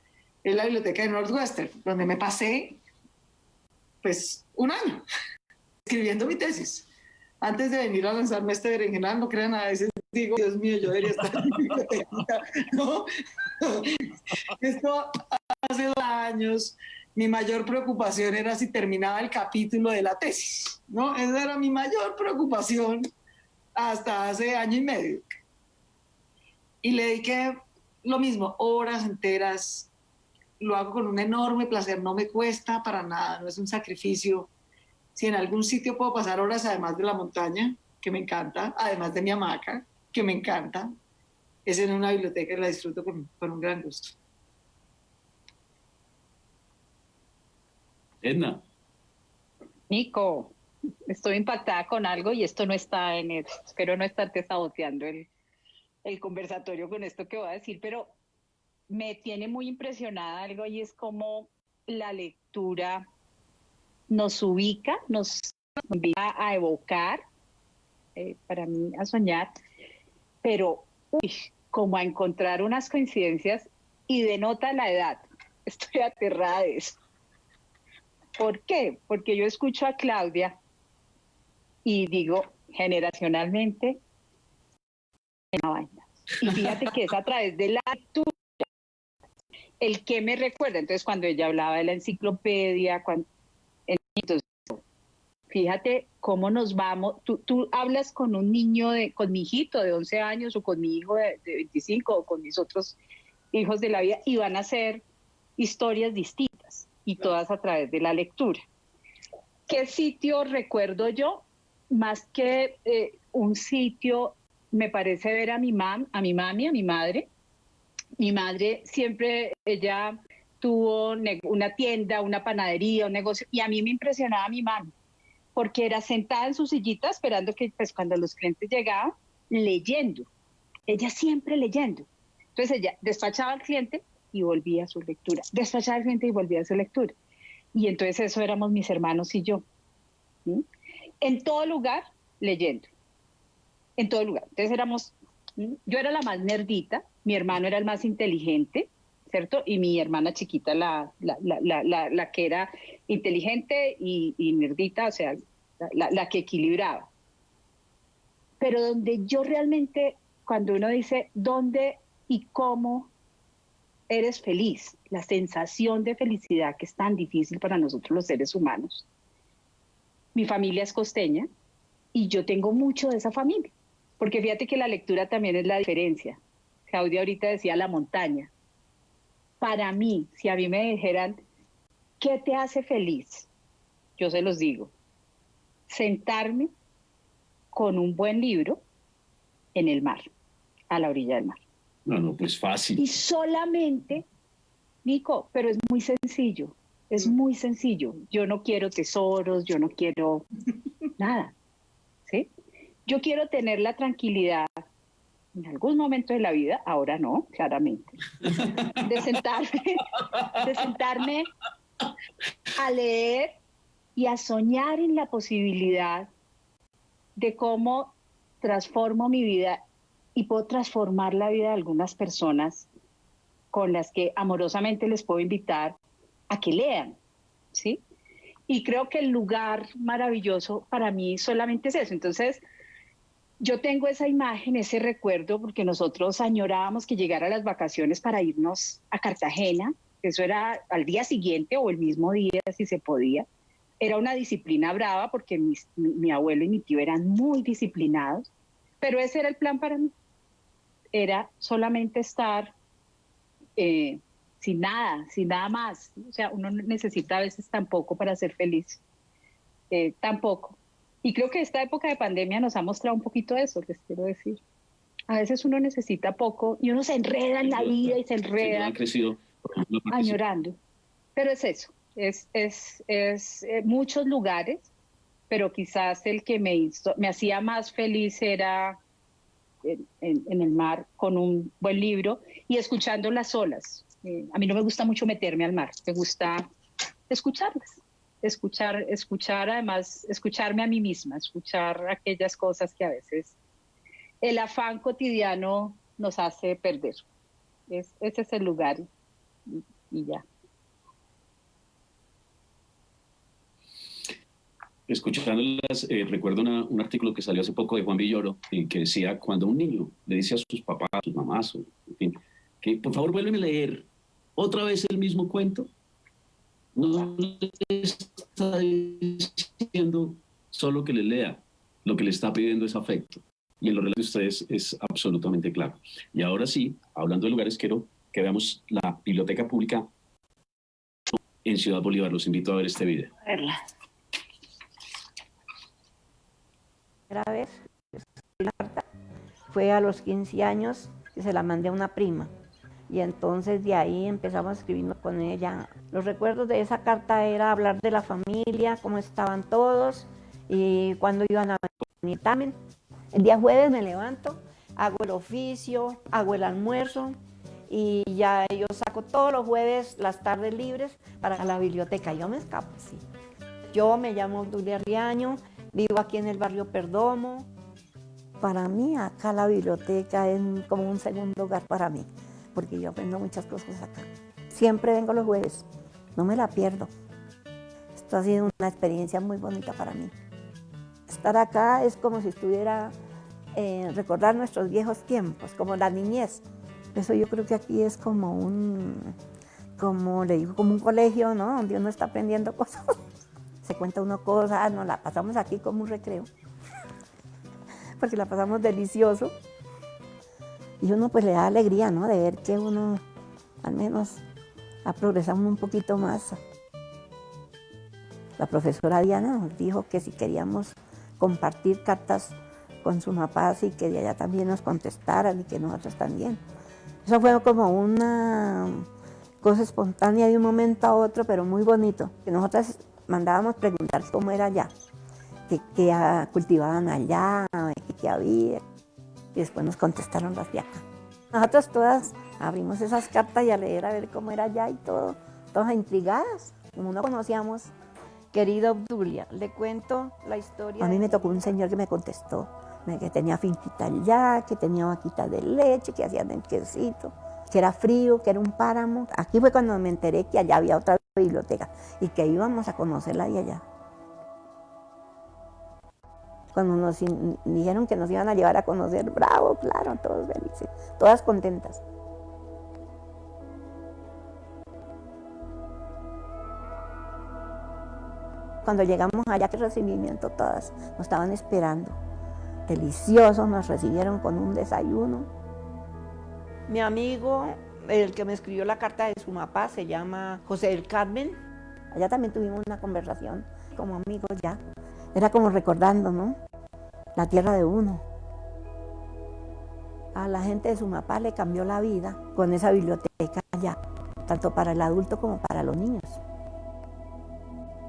es la biblioteca de Northwestern, donde me pasé pues un año escribiendo mi tesis. Antes de venir a lanzarme este berenjenal, no crean, a veces digo, Dios mío, yo debería estar en mi biblioteca, ¿no? Esto hace 2 años, mi mayor preocupación era si terminaba el capítulo de la tesis, ¿no? Esa era mi mayor preocupación hasta hace 1 año y medio. Y le dediqué lo mismo, horas enteras. Lo hago con un enorme placer, no me cuesta para nada, no es un sacrificio. Si en algún sitio puedo pasar horas, además de la montaña, que me encanta, además de mi hamaca, que me encanta, es en una biblioteca y la disfruto con un gran gusto. Edna. Nico, estoy impactada con algo y esto no está en el... Espero no estarte saboteando el conversatorio con esto que voy a decir, pero me tiene muy impresionada algo y es como la lectura nos ubica, nos invita a evocar, para mí a soñar, pero como a encontrar unas coincidencias y denota la edad. Estoy aterrada de eso. ¿Por qué? Porque yo escucho a Claudia y digo, generacionalmente, una vaina. Y fíjate que es a través de la lectura el que me recuerda. Entonces, cuando ella hablaba de la enciclopedia, entonces, fíjate cómo nos vamos. Tú hablas con un niño, con mi hijito de 11 años o con mi hijo de 25 o con mis otros hijos de la vida y van a ser historias distintas y todas a través de la lectura. ¿Qué sitio recuerdo yo? Más que un sitio, me parece ver a mi mami, a mi madre. Mi madre siempre, ella tuvo una tienda, una panadería, un negocio, y a mí me impresionaba mi mami, porque era sentada en su sillita esperando que, pues, cuando los clientes llegaban, leyendo. Ella siempre leyendo. Entonces ella despachaba al cliente y volvía a su lectura. Despachaba al cliente y volvía a su lectura. Y entonces eso éramos mis hermanos y yo. ¿Sí? En todo lugar, leyendo. En todo lugar. Entonces éramos... Yo era la más nerdita, mi hermano era el más inteligente, ¿cierto? Y mi hermana chiquita la que era inteligente y nerdita, o sea, la que equilibraba. Pero donde yo realmente, cuando uno dice dónde y cómo eres feliz, la sensación de felicidad que es tan difícil para nosotros los seres humanos. Mi familia es costeña y yo tengo mucho de esa familia. Porque fíjate que la lectura también es la diferencia. Claudia ahorita decía la montaña. Para mí, si a mí me dijeran, ¿qué te hace feliz? Yo se los digo. Sentarme con un buen libro en el mar, a la orilla del mar. No, pues fácil. Y solamente, Nico, pero es muy sencillo. Es muy sencillo. Yo no quiero tesoros, yo no quiero nada. ¿Sí? Yo quiero tener la tranquilidad en algún momento de la vida, ahora no, claramente, de sentarme a leer y a soñar en la posibilidad de cómo transformo mi vida y puedo transformar la vida de algunas personas con las que amorosamente les puedo invitar a que lean, ¿sí? Y creo que el lugar maravilloso para mí solamente es eso. Entonces, yo tengo esa imagen, ese recuerdo, porque nosotros añorábamos que llegara las vacaciones para irnos a Cartagena. Eso era al día siguiente o el mismo día, si se podía. Era una disciplina brava porque mi abuelo y mi tío eran muy disciplinados, pero ese era el plan para mí. Era solamente estar sin nada más. O sea, uno necesita a veces tan poco para ser feliz, tan poco. Y creo que esta época de pandemia nos ha mostrado un poquito eso, les quiero decir. A veces uno necesita poco y uno se enreda en la vida y se enreda ha crecido, añorando. Pero es eso, es muchos lugares, pero quizás el que me hacía más feliz era en el mar con un buen libro y escuchando las olas. A mí no me gusta mucho meterme al mar, me gusta escucharlas. Escuchar, además, escucharme a mí misma, escuchar aquellas cosas que a veces el afán cotidiano nos hace perder. Ese es el lugar y ya. Escuchándolas, recuerdo un artículo que salió hace poco de Juan Villoro, que decía, cuando un niño le dice a sus papás, a sus mamás, en fin, que por favor vuelven a leer otra vez el mismo cuento, no le está diciendo solo que le lea, lo que le está pidiendo es afecto. Y en los relatos de ustedes es absolutamente claro. Y ahora sí, hablando de lugares, quiero que veamos la Biblioteca Pública en Ciudad Bolívar. Los invito a ver este video. A verla. La primera vez la carta fue a los 15 años que se la mandé a una prima. Y entonces de ahí empezamos a escribirnos con ella. Los recuerdos de esa carta era hablar de la familia, cómo estaban todos y cuándo iban a venir también. El día jueves me levanto, hago el oficio, hago el almuerzo y ya yo saco todos los jueves las tardes libres para la biblioteca. Yo me escapo, sí. Yo me llamo Dulia Riaño, vivo aquí en el barrio Perdomo. Para mí acá la biblioteca es como un segundo hogar para mí, porque yo aprendo muchas cosas acá. Siempre vengo los jueves, no me la pierdo. Esto ha sido una experiencia muy bonita para mí. Estar acá es como si estuviera recordar nuestros viejos tiempos, como la niñez. Eso yo creo que aquí es como como le digo, como un colegio, ¿no? Donde uno está aprendiendo cosas. Se cuenta uno cosas, nos la pasamos aquí como un recreo, porque la pasamos delicioso. Y uno pues le da alegría, ¿no? De ver que uno al menos ha progresado un poquito más. La profesora Diana nos dijo que si queríamos compartir cartas con sus papás y que de allá también nos contestaran y que nosotros también. Eso fue como una cosa espontánea de un momento a otro, pero muy bonito. Que nosotras mandábamos preguntar cómo era allá, qué cultivaban allá, qué había. Y después nos contestaron las de acá. Nosotros todas abrimos esas cartas y a leer a ver cómo era allá y todo, todas intrigadas, como no conocíamos. Querida Obdulia, le cuento la historia. A mí me tocó un señor que me contestó, que tenía finquita allá, que tenía vaquitas de leche, que hacían el quesito, que era frío, que era un páramo. Aquí fue cuando me enteré que allá había otra biblioteca y que íbamos a conocerla de allá. Cuando nos dijeron que nos iban a llevar a conocer, bravo, claro, todos felices, todas contentas. Cuando llegamos allá, qué recibimiento, todas nos estaban esperando. Deliciosos, nos recibieron con un desayuno. Mi amigo, el que me escribió la carta de su papá, se llama José del Carmen. Allá también tuvimos una conversación como amigos ya. Era como recordando, ¿no? La tierra de uno. A la gente de su papá le cambió la vida con esa biblioteca allá, tanto para el adulto como para los niños.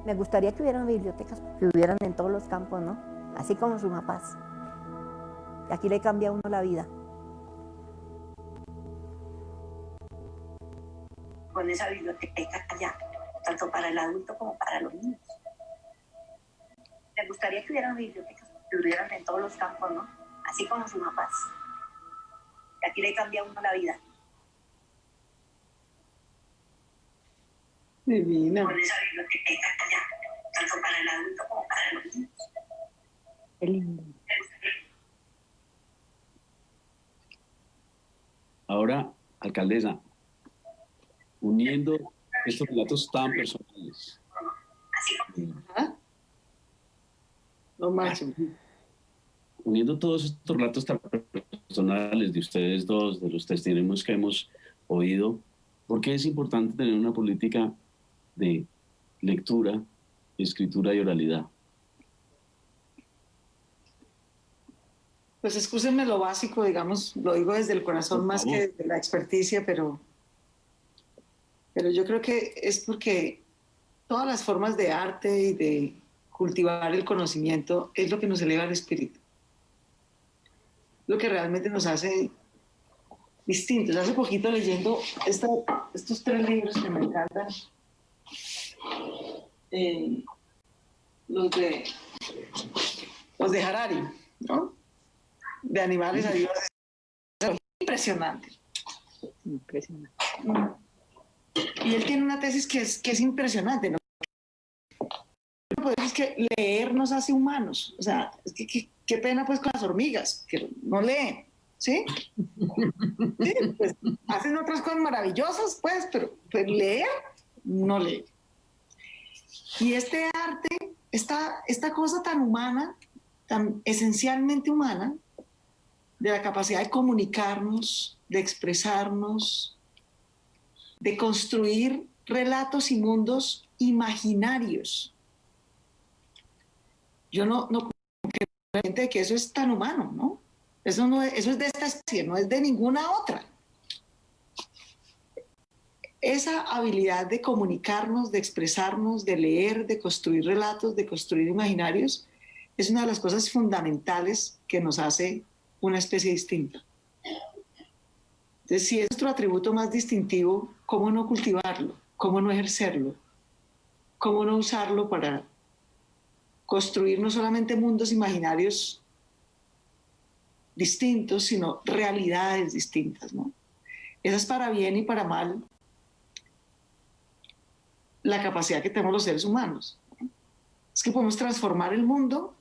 Me gustaría que hubieran bibliotecas, que hubieran en todos los campos, ¿no? Así como sus papás. Y aquí le cambia a uno la vida. Con esa biblioteca allá, tanto para el adulto como para los niños. Me gustaría que hubieran bibliotecas, que hubieran en todos los campos, ¿no? Así como sus papás. Y aquí le cambia a uno la vida. Divina. Con esa biblioteca allá, tanto para el adulto como para los niños. Qué lindo. Ahora, alcaldesa, uniendo estos relatos tan personales. ¿Ah? Lo máximo. Uniendo todos estos relatos tan personales de ustedes dos, de los testimonios que hemos oído, ¿por qué es importante tener una política de lectura, escritura y oralidad? Pues excúsenme lo básico, digamos, lo digo desde el corazón más que desde la experticia, pero yo creo que es porque todas las formas de arte y de cultivar el conocimiento es lo que nos eleva el espíritu. Lo que realmente nos hace distintos. Hace poquito leyendo estos 3 libros que me encantan, los de Harari, ¿no? De animales a dioses. Impresionante. Impresionante. Y él tiene una tesis que es impresionante, ¿no? Es que leer nos hace humanos. O sea, es que qué pena pues con las hormigas, que no leen, ¿sí? Sí, pues hacen otras cosas maravillosas, pues, pero leer, no leen. Y este arte, esta cosa tan humana, tan esencialmente humana, de la capacidad de comunicarnos, de expresarnos, de construir relatos y mundos imaginarios. Yo no creo que eso es tan humano, ¿no? Eso es de esta especie, no es de ninguna otra. Esa habilidad de comunicarnos, de expresarnos, de leer, de construir relatos, de construir imaginarios, es una de las cosas fundamentales que nos hace una especie distinta. Entonces, si es nuestro atributo más distintivo, ¿cómo no cultivarlo? ¿Cómo no ejercerlo? ¿Cómo no usarlo para construir no solamente mundos imaginarios distintos, sino realidades distintas, ¿no? Esa es para bien y para mal la capacidad que tenemos los seres humanos. Es que podemos transformar el mundo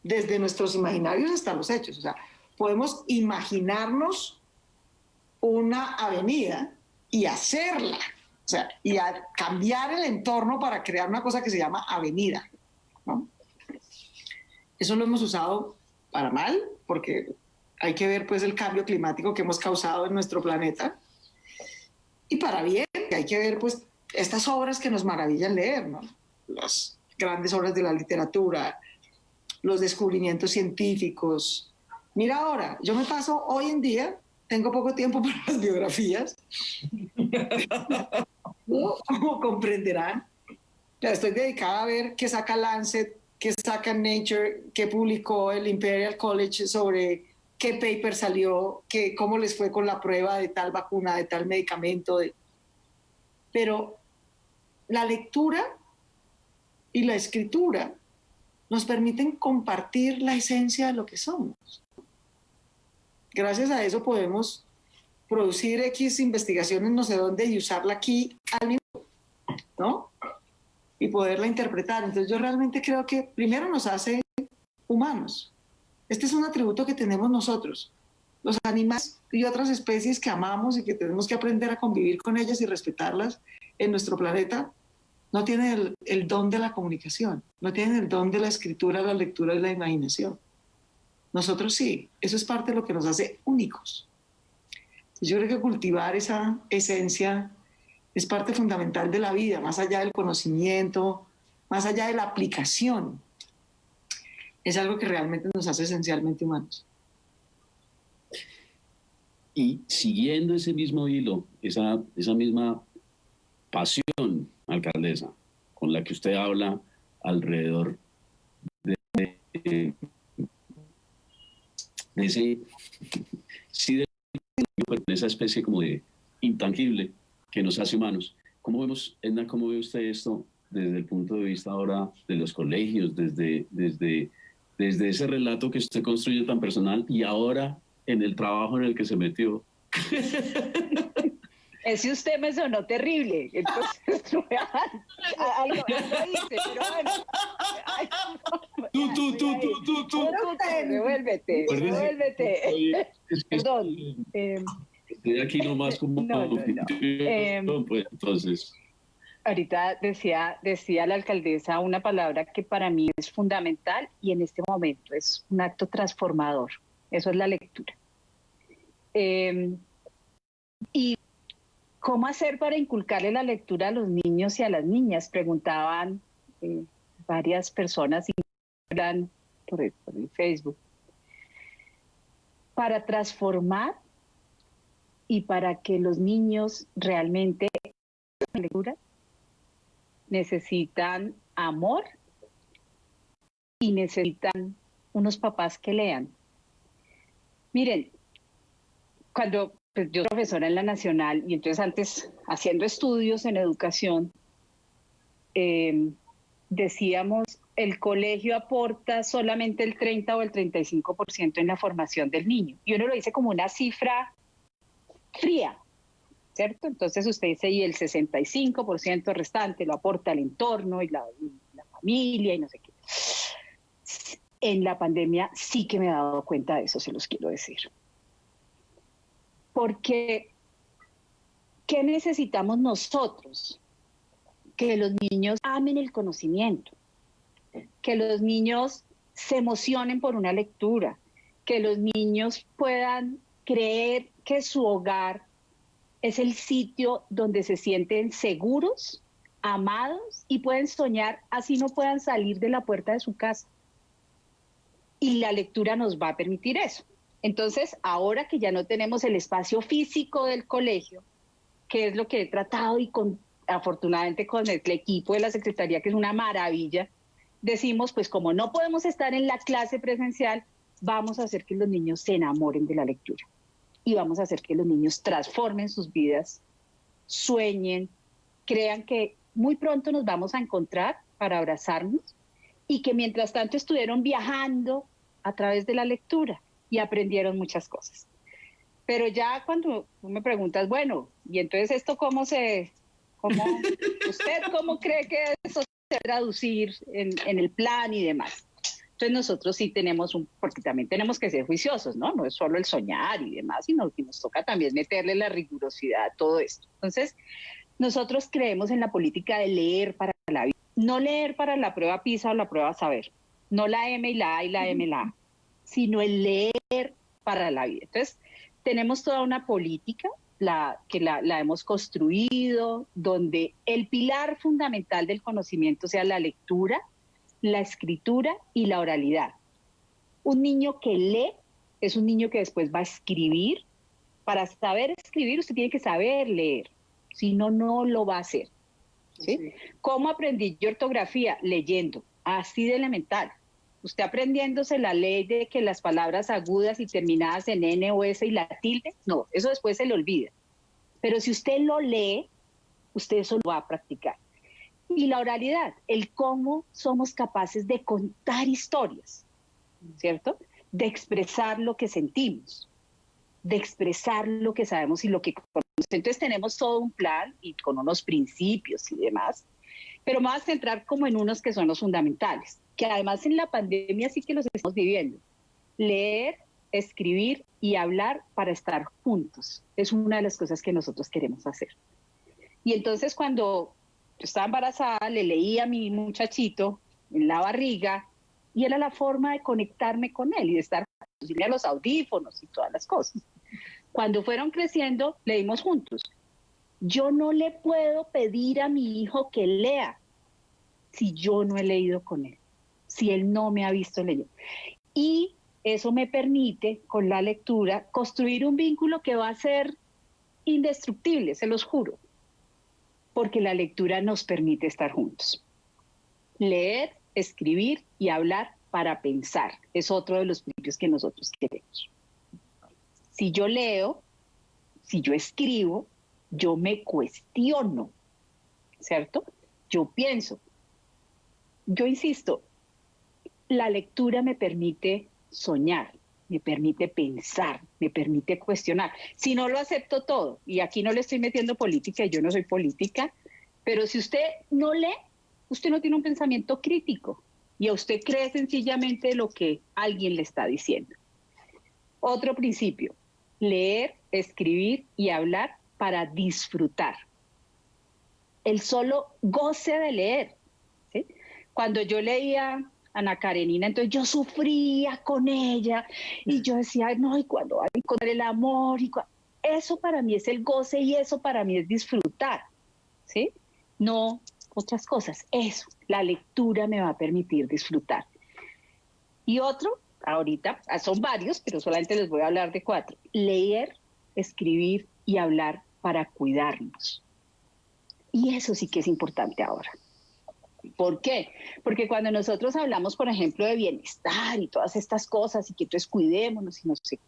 desde nuestros imaginarios hasta los hechos. O sea, podemos imaginarnos una avenida y hacerla, o sea, y cambiar el entorno para crear una cosa que se llama avenida, ¿no? Eso lo hemos usado para mal, porque hay que ver pues el cambio climático que hemos causado en nuestro planeta, y para bien, hay que ver pues estas obras que nos maravillan leer, ¿no? Las grandes obras de la literatura, los descubrimientos científicos. Mira ahora, yo me paso hoy en día, tengo poco tiempo para las biografías, ¿no? Como comprenderán, ya estoy dedicada a ver qué saca Lancet, qué saca Nature, qué publicó el Imperial College sobre qué paper salió, cómo les fue con la prueba de tal vacuna, de tal medicamento. Pero la lectura y la escritura nos permiten compartir la esencia de lo que somos. Gracias a eso podemos producir X investigaciones no sé dónde y usarla aquí al mismo, ¿no? Y poderla interpretar. Entonces yo realmente creo que primero nos hace humanos. Este es un atributo que tenemos nosotros, los animales y otras especies que amamos y que tenemos que aprender a convivir con ellas y respetarlas en nuestro planeta. No tienen el don de la comunicación, no tienen el don de la escritura, la lectura y la imaginación. Nosotros sí, eso es parte de lo que nos hace únicos. Yo creo que cultivar esa esencia es parte fundamental de la vida, más allá del conocimiento, más allá de la aplicación. Es algo que realmente nos hace esencialmente humanos. Y siguiendo ese mismo hilo, esa misma pasión, alcaldesa, con la que usted habla alrededor de esa especie como de intangible que nos hace humanos. ¿Cómo vemos, Edna, cómo ve usted esto desde el punto de vista ahora de los colegios, desde ese relato que usted construye tan personal y ahora en el trabajo en el que se metió? ese usted me sonó terrible, entonces algo hice, pero bueno. Ay, tú, devuélvete. Perdón. Estoy aquí nomás como... Pues, entonces... Ahorita decía la alcaldesa una palabra que para mí es fundamental y en este momento es un acto transformador. Eso es la lectura. ¿Y cómo hacer para inculcarle la lectura a los niños y a las niñas? Preguntaban varias personas por el Facebook. Para transformar y para que los niños realmente la lectura necesitan amor y necesitan unos papás que lean. Miren, cuando yo soy profesora en la Nacional y entonces antes haciendo estudios en educación, decíamos el colegio aporta solamente el 30 o el 35% en la formación del niño. Y uno lo dice como una cifra fría, ¿cierto? Entonces usted dice, y el 65% restante lo aporta el entorno y la familia y no sé qué. En la pandemia sí que me he dado cuenta de eso, se los quiero decir. Porque, ¿qué necesitamos nosotros? Que los niños amen el conocimiento, que los niños se emocionen por una lectura, que los niños puedan creer que su hogar es el sitio donde se sienten seguros, amados y pueden soñar así no puedan salir de la puerta de su casa. Y la lectura nos va a permitir eso. Entonces, ahora que ya no tenemos el espacio físico del colegio, que es lo que he tratado y afortunadamente con el equipo de la Secretaría, que es una maravilla, decimos, pues como no podemos estar en la clase presencial, vamos a hacer que los niños se enamoren de la lectura. Y vamos a hacer que los niños transformen sus vidas, sueñen, crean que muy pronto nos vamos a encontrar para abrazarnos y que mientras tanto estuvieron viajando a través de la lectura y aprendieron muchas cosas. Pero ya cuando tú me preguntas, bueno, ¿y entonces esto usted cómo cree que eso se va a traducir en el plan y demás? Entonces nosotros sí tenemos porque también tenemos que ser juiciosos, ¿no? No es solo el soñar y demás, sino que nos toca también meterle la rigurosidad a todo esto. Entonces, nosotros creemos en la política de leer para la vida. No leer para la prueba PISA o la prueba saber. No la M y la A y la M y la A, sino el leer para la vida. Entonces, tenemos toda una política que la hemos construido, donde el pilar fundamental del conocimiento sea la lectura, la escritura y la oralidad. Un niño que lee es un niño que después va a escribir. Para saber escribir, usted tiene que saber leer. Si no, no lo va a hacer. ¿Sí? Sí. ¿Cómo aprendí yo ortografía? Leyendo. Así de elemental. Usted aprendiéndose la ley de que las palabras agudas y terminadas en N o S y la tilde, no, eso después se le olvida. Pero si usted lo lee, usted eso lo va a practicar. Y la oralidad, el cómo somos capaces de contar historias, ¿cierto? De expresar lo que sentimos, de expresar lo que sabemos y lo que conocemos. Entonces tenemos todo un plan y con unos principios y demás, pero me voy a centrar como en unos que son los fundamentales, que además en la pandemia sí que los estamos viviendo. Leer, escribir y hablar para estar juntos. Es una de las cosas que nosotros queremos hacer. Y entonces cuando yo estaba embarazada, le leía a mi muchachito en la barriga y era la forma de conectarme con él y de estar a los audífonos y todas las cosas. Cuando fueron creciendo, leímos juntos. Yo no le puedo pedir a mi hijo que lea si yo no he leído con él, si él no me ha visto leer. Y eso me permite, con la lectura, construir un vínculo que va a ser indestructible, se los juro. Porque la lectura nos permite estar juntos. Leer, escribir y hablar para pensar es otro de los principios que nosotros queremos. Si yo leo, si yo escribo, yo me cuestiono, ¿cierto? Yo pienso. Yo insisto, la lectura me permite soñar, me permite pensar, me permite cuestionar. Si no lo acepto todo, y aquí no le estoy metiendo política, y yo no soy política, pero si usted no lee, usted no tiene un pensamiento crítico y a usted cree sencillamente lo que alguien le está diciendo. Otro principio, leer, escribir y hablar para disfrutar. El solo goce de leer, ¿sí? Cuando yo leía a Ana Karenina, entonces yo sufría con ella y yo decía, no, ¿y cuándo va a encontrar el amor? Eso para mí es el goce y eso para mí es disfrutar, ¿sí? No otras cosas, eso, la lectura me va a permitir disfrutar. Y otro, ahorita, son varios, pero solamente les voy a hablar de 4. Leer, escribir y hablar para cuidarnos. Y eso sí que es importante ahora. ¿Por qué? Porque cuando nosotros hablamos, por ejemplo, de bienestar y todas estas cosas y que entonces cuidémonos y no sé,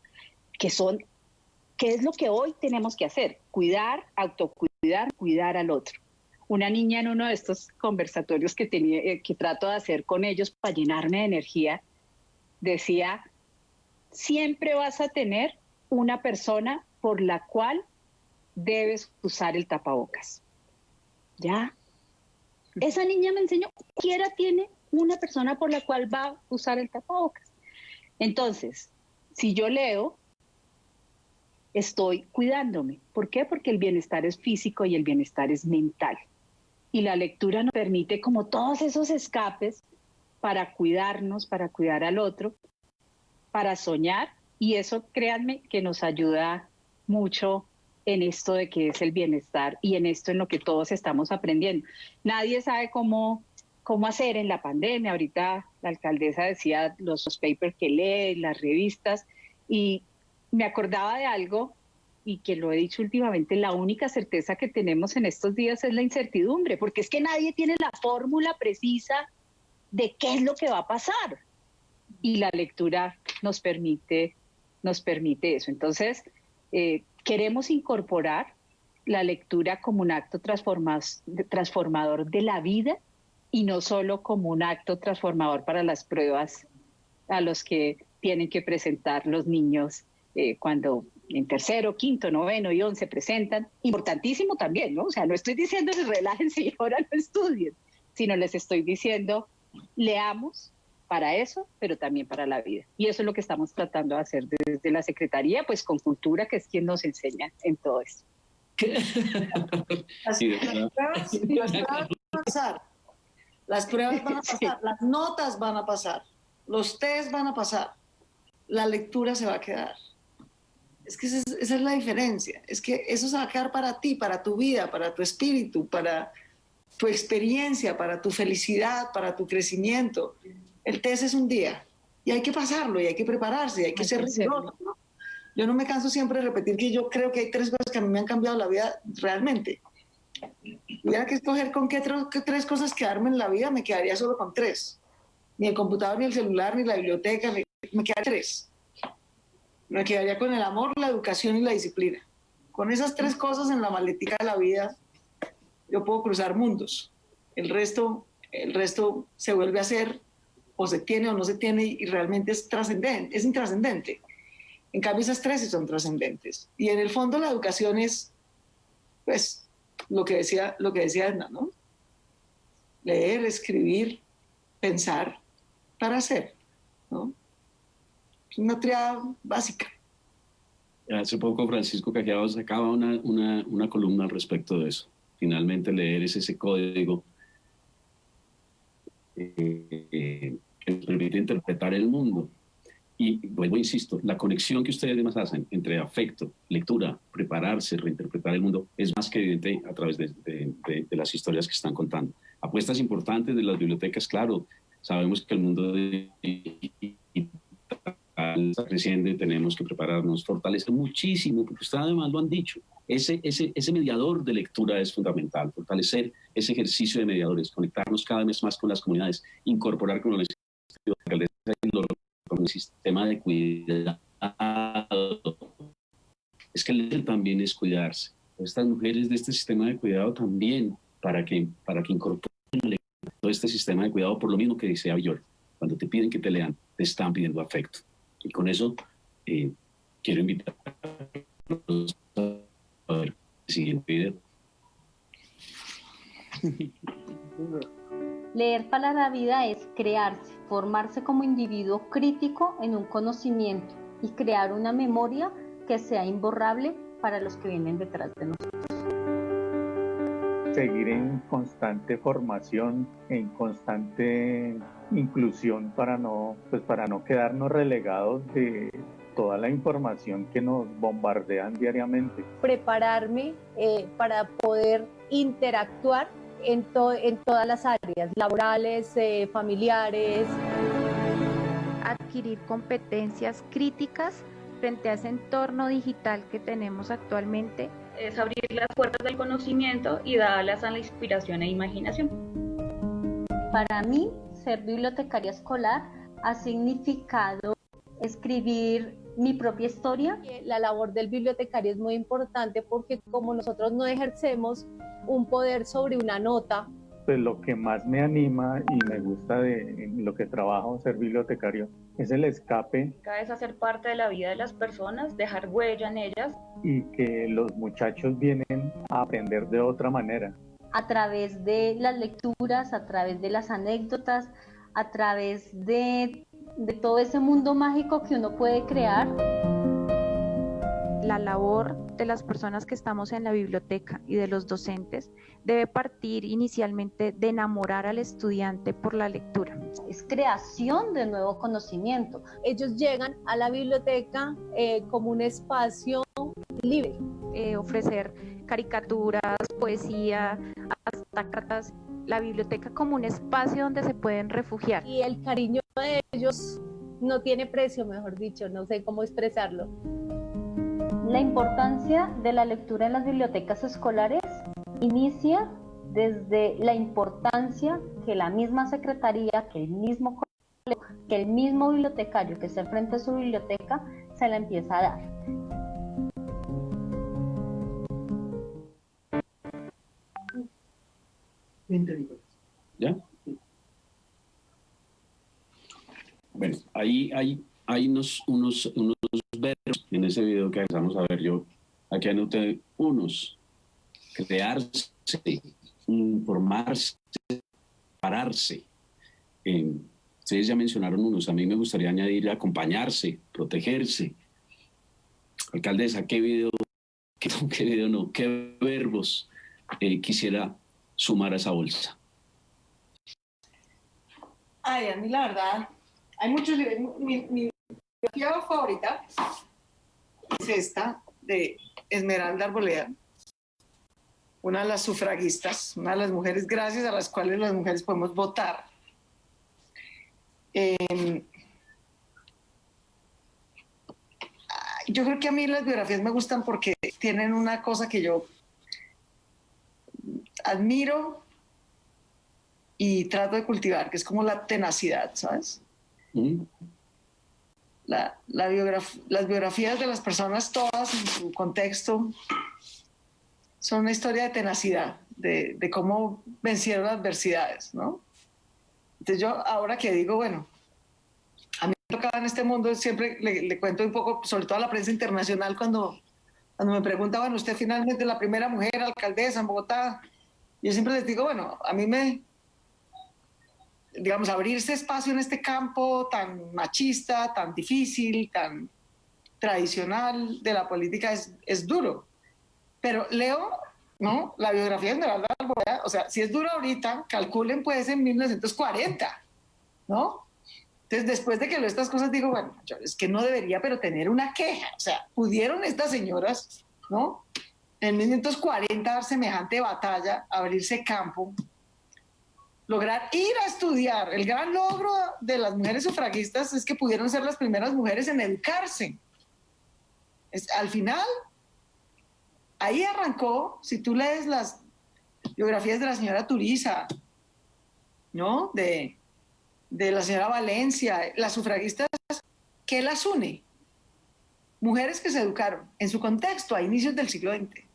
¿qué es lo que hoy tenemos que hacer? Cuidar, autocuidar, cuidar al otro. Una niña en uno de estos conversatorios que trato de hacer con ellos para llenarme de energía, decía, siempre vas a tener una persona por la cual debes usar el tapabocas. ¿Ya? Esa niña me enseñó, cualquiera tiene una persona por la cual va a usar el tapabocas. Entonces, si yo leo, estoy cuidándome. ¿Por qué? Porque el bienestar es físico y el bienestar es mental. Y la lectura nos permite como todos esos escapes para cuidarnos, para cuidar al otro, para soñar. Y eso, créanme, que nos ayuda mucho en esto de que es el bienestar y en esto en lo que todos estamos aprendiendo. Nadie sabe cómo hacer en la pandemia. Ahorita la alcaldesa decía los papers que lee, las revistas, y me acordaba de algo y que lo he dicho últimamente, la única certeza que tenemos en estos días es la incertidumbre, porque es que nadie tiene la fórmula precisa de qué es lo que va a pasar. Y la lectura nos permite eso. Entonces, queremos incorporar la lectura como un acto transformador de la vida y no solo como un acto transformador para las pruebas a los que tienen que presentar los niños cuando en 3º, 5º, 9º y 11 presentan. Importantísimo también, ¿no? O sea, no estoy diciéndoles relájense y ahora no estudien, sino les estoy diciendo leamos para eso, pero también para la vida. Y eso es lo que estamos tratando de hacer desde la Secretaría, pues con Cultura, que es quien nos enseña en todo esto. Las pruebas van a pasar, las notas van a pasar, los test van a pasar, la lectura se va a quedar. Es que esa es la diferencia, es que eso se va a quedar para ti, para tu vida, para tu espíritu, para tu experiencia, para tu felicidad, para tu crecimiento. El test es un día y hay que pasarlo y hay que prepararse y hay que ser riguroso, ¿no? Yo no me canso siempre de repetir que yo creo que hay 3 cosas que a mí me han cambiado la vida realmente. Hubiera que escoger con qué 3 cosas quedarme en la vida, me quedaría solo con 3. Ni el computador, ni el celular, ni la biblioteca, me quedaría 3. Me quedaría con el amor, la educación y la disciplina. Con esas 3 cosas en la maletica de la vida, yo puedo cruzar mundos. El resto se vuelve a hacer, o se tiene o no se tiene, y realmente es trascendente, es intrascendente. En cambio, esas 3 sí son trascendentes. Y en el fondo la educación es, pues, lo que decía Edna, ¿no? Leer, escribir, pensar para hacer, ¿no? Es una triada básica. Hace poco Francisco Cajiao sacaba una columna al respecto de eso. Finalmente leer es ese código que nos permite interpretar el mundo. Y vuelvo, insisto, la conexión que ustedes además hacen entre afecto, lectura, prepararse, reinterpretar el mundo es más que evidente a través de las historias que están contando. Apuestas importantes de las bibliotecas, claro, sabemos que el mundo está creciendo y tenemos que prepararnos, fortalecer muchísimo, porque ustedes además lo han dicho, ese mediador de lectura es fundamental, fortalecer ese ejercicio de mediadores, conectarnos cada vez más con las comunidades, incorporar, como les digo, un sistema de cuidado. Es que leer también es cuidarse. Estas mujeres de este sistema de cuidado también, para que incorporen todo este sistema de cuidado, por lo mismo que dice Avillor, cuando te piden que te lean, te están pidiendo afecto. Y con eso quiero invitarlos a ver el siguiente video. Leer para la vida es crearse, formarse como individuo crítico en un conocimiento y crear una memoria que sea imborrable para los que vienen detrás de nosotros. Seguir en constante formación, en constante inclusión para no quedarnos relegados de toda la información que nos bombardean diariamente. Prepararme para poder interactuar en todas las áreas, laborales, familiares. Adquirir competencias críticas frente a ese entorno digital que tenemos actualmente. Es abrir las puertas del conocimiento y darlas a la inspiración e imaginación. Para mí, ser bibliotecaria escolar ha significado escribir mi propia historia. La labor del bibliotecario es muy importante porque como nosotros no ejercemos un poder sobre una nota. Pues lo que más me anima y me gusta de lo que trabajo, ser bibliotecario, es el escape. Es hacer parte de la vida de las personas, dejar huella en ellas. Y que los muchachos vienen a aprender de otra manera. A través de las lecturas, a través de las anécdotas, a través de todo ese mundo mágico que uno puede crear. La labor de las personas que estamos en la biblioteca y de los docentes debe partir inicialmente de enamorar al estudiante por la lectura. Es creación de nuevo conocimiento. Ellos llegan a la biblioteca como un espacio libre. Ofrecer caricaturas, poesía, hasta cartas. La biblioteca como un espacio donde se pueden refugiar. Y el cariño de ellos no tiene precio, mejor dicho, no sé cómo expresarlo. La importancia de la lectura en las bibliotecas escolares inicia desde la importancia que la misma secretaría, que el mismo colegio, que el mismo bibliotecario que está al frente de su biblioteca se la empieza a dar. ¿Ya? Bueno, ahí hay unos verbos en ese video que empezamos a ver. Yo aquí anoté unos: crearse, informarse, pararse. Ustedes ya mencionaron unos, a mí me gustaría añadir acompañarse, protegerse. Alcaldesa, ¿qué verbos quisiera sumar a esa bolsa? Ay, a mí la verdad, hay muchos libros. Mi biografía favorita es esta, de Esmeralda Arboleda, una de las sufragistas, una de las mujeres gracias a las cuales las mujeres podemos votar. Yo creo que a mí las biografías me gustan porque tienen una cosa que yo admiro y trato de cultivar, que es como la tenacidad, ¿sabes? Las biografías de las personas, todas en su contexto, son una historia de tenacidad, de cómo vencieron las adversidades, ¿no? Entonces yo ahora que digo, bueno, a mí me tocaba en este mundo, siempre le cuento un poco, sobre todo a la prensa internacional, cuando me preguntaban, usted finalmente es la primera mujer alcaldesa en Bogotá, yo siempre les digo, bueno, a mí digamos, abrirse espacio en este campo tan machista, tan difícil, tan tradicional de la política es duro. Pero leo, ¿no?, la biografía de Esmeralda Arboleda, o sea, si es duro ahorita, calculen pues en 1940, ¿no? Entonces, después de que leo estas cosas, digo, bueno, yo, es que no debería, pero tener una queja. O sea, pudieron estas señoras, ¿no?, en 1940 dar semejante batalla, abrirse campo, lograr ir a estudiar. El gran logro de las mujeres sufragistas es que pudieron ser las primeras mujeres en educarse. Al final, ahí arrancó, si tú lees las biografías de la señora Turiza, ¿no?, de la señora Valencia, las sufragistas, ¿qué las une? Mujeres que se educaron en su contexto a inicios del siglo XX.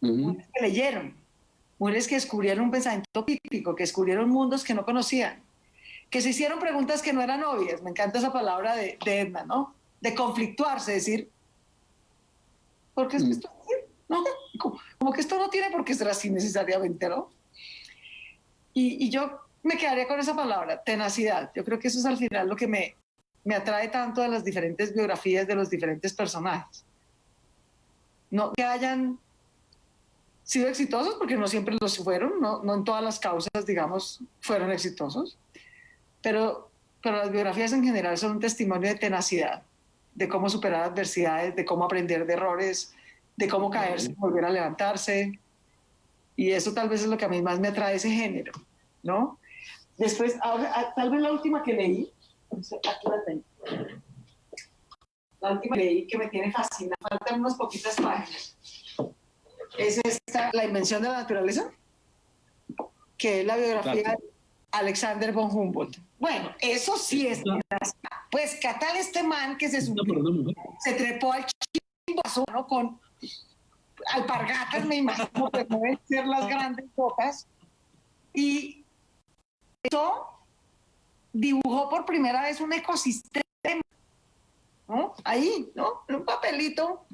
Mujeres que leyeron, mujeres que descubrieron un pensamiento crítico, que descubrieron mundos que no conocían, que se hicieron preguntas que no eran obvias. Me encanta esa palabra de Edna, ¿no? de conflictuarse, decir, ¿por qué es que esto no? Como que esto no tiene por qué ser así necesariamente, ¿no? Y yo me quedaría con esa palabra, tenacidad. Yo creo que eso es al final lo que me atrae tanto de las diferentes biografías de los diferentes personajes. No que hayan sido exitosos, porque no siempre los fueron, no en todas las causas, digamos, fueron exitosos, pero las biografías en general son un testimonio de tenacidad, de cómo superar adversidades, de cómo aprender de errores, de cómo caerse y volver a levantarse. Y eso tal vez es lo que a mí más me atrae ese género, ¿no? Después, ahora, tal vez la última que leí, aquí la tengo. La última que leí que me tiene fascinada, faltan unas poquitas páginas. Es esta, La invención de la naturaleza, que es la biografía de Alexander von Humboldt. Bueno, eso sí es. Pues, ¿qué tal este man que se trepó al chimbazo, ¿no? Con alpargatas, me imagino que deben ser las grandes botas, y eso dibujó por primera vez un ecosistema, ¿no? Ahí, ¿no? En un papelito,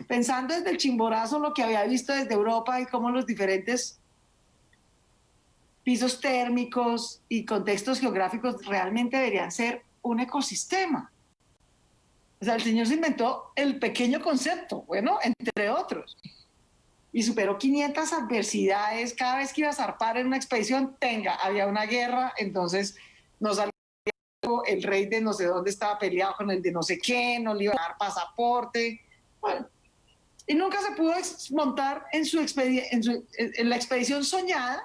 pensando desde el Chimborazo lo que había visto desde Europa y cómo los diferentes pisos térmicos y contextos geográficos realmente deberían ser un ecosistema. O sea, el señor se inventó el pequeño concepto, bueno, entre otros, y superó 500 adversidades. Cada vez que iba a zarpar en una expedición, había una guerra, entonces no salía el rey de no sé dónde estaba peleado con el de no sé qué, no le iba a dar pasaporte, bueno, y nunca se pudo montar en la expedición soñada.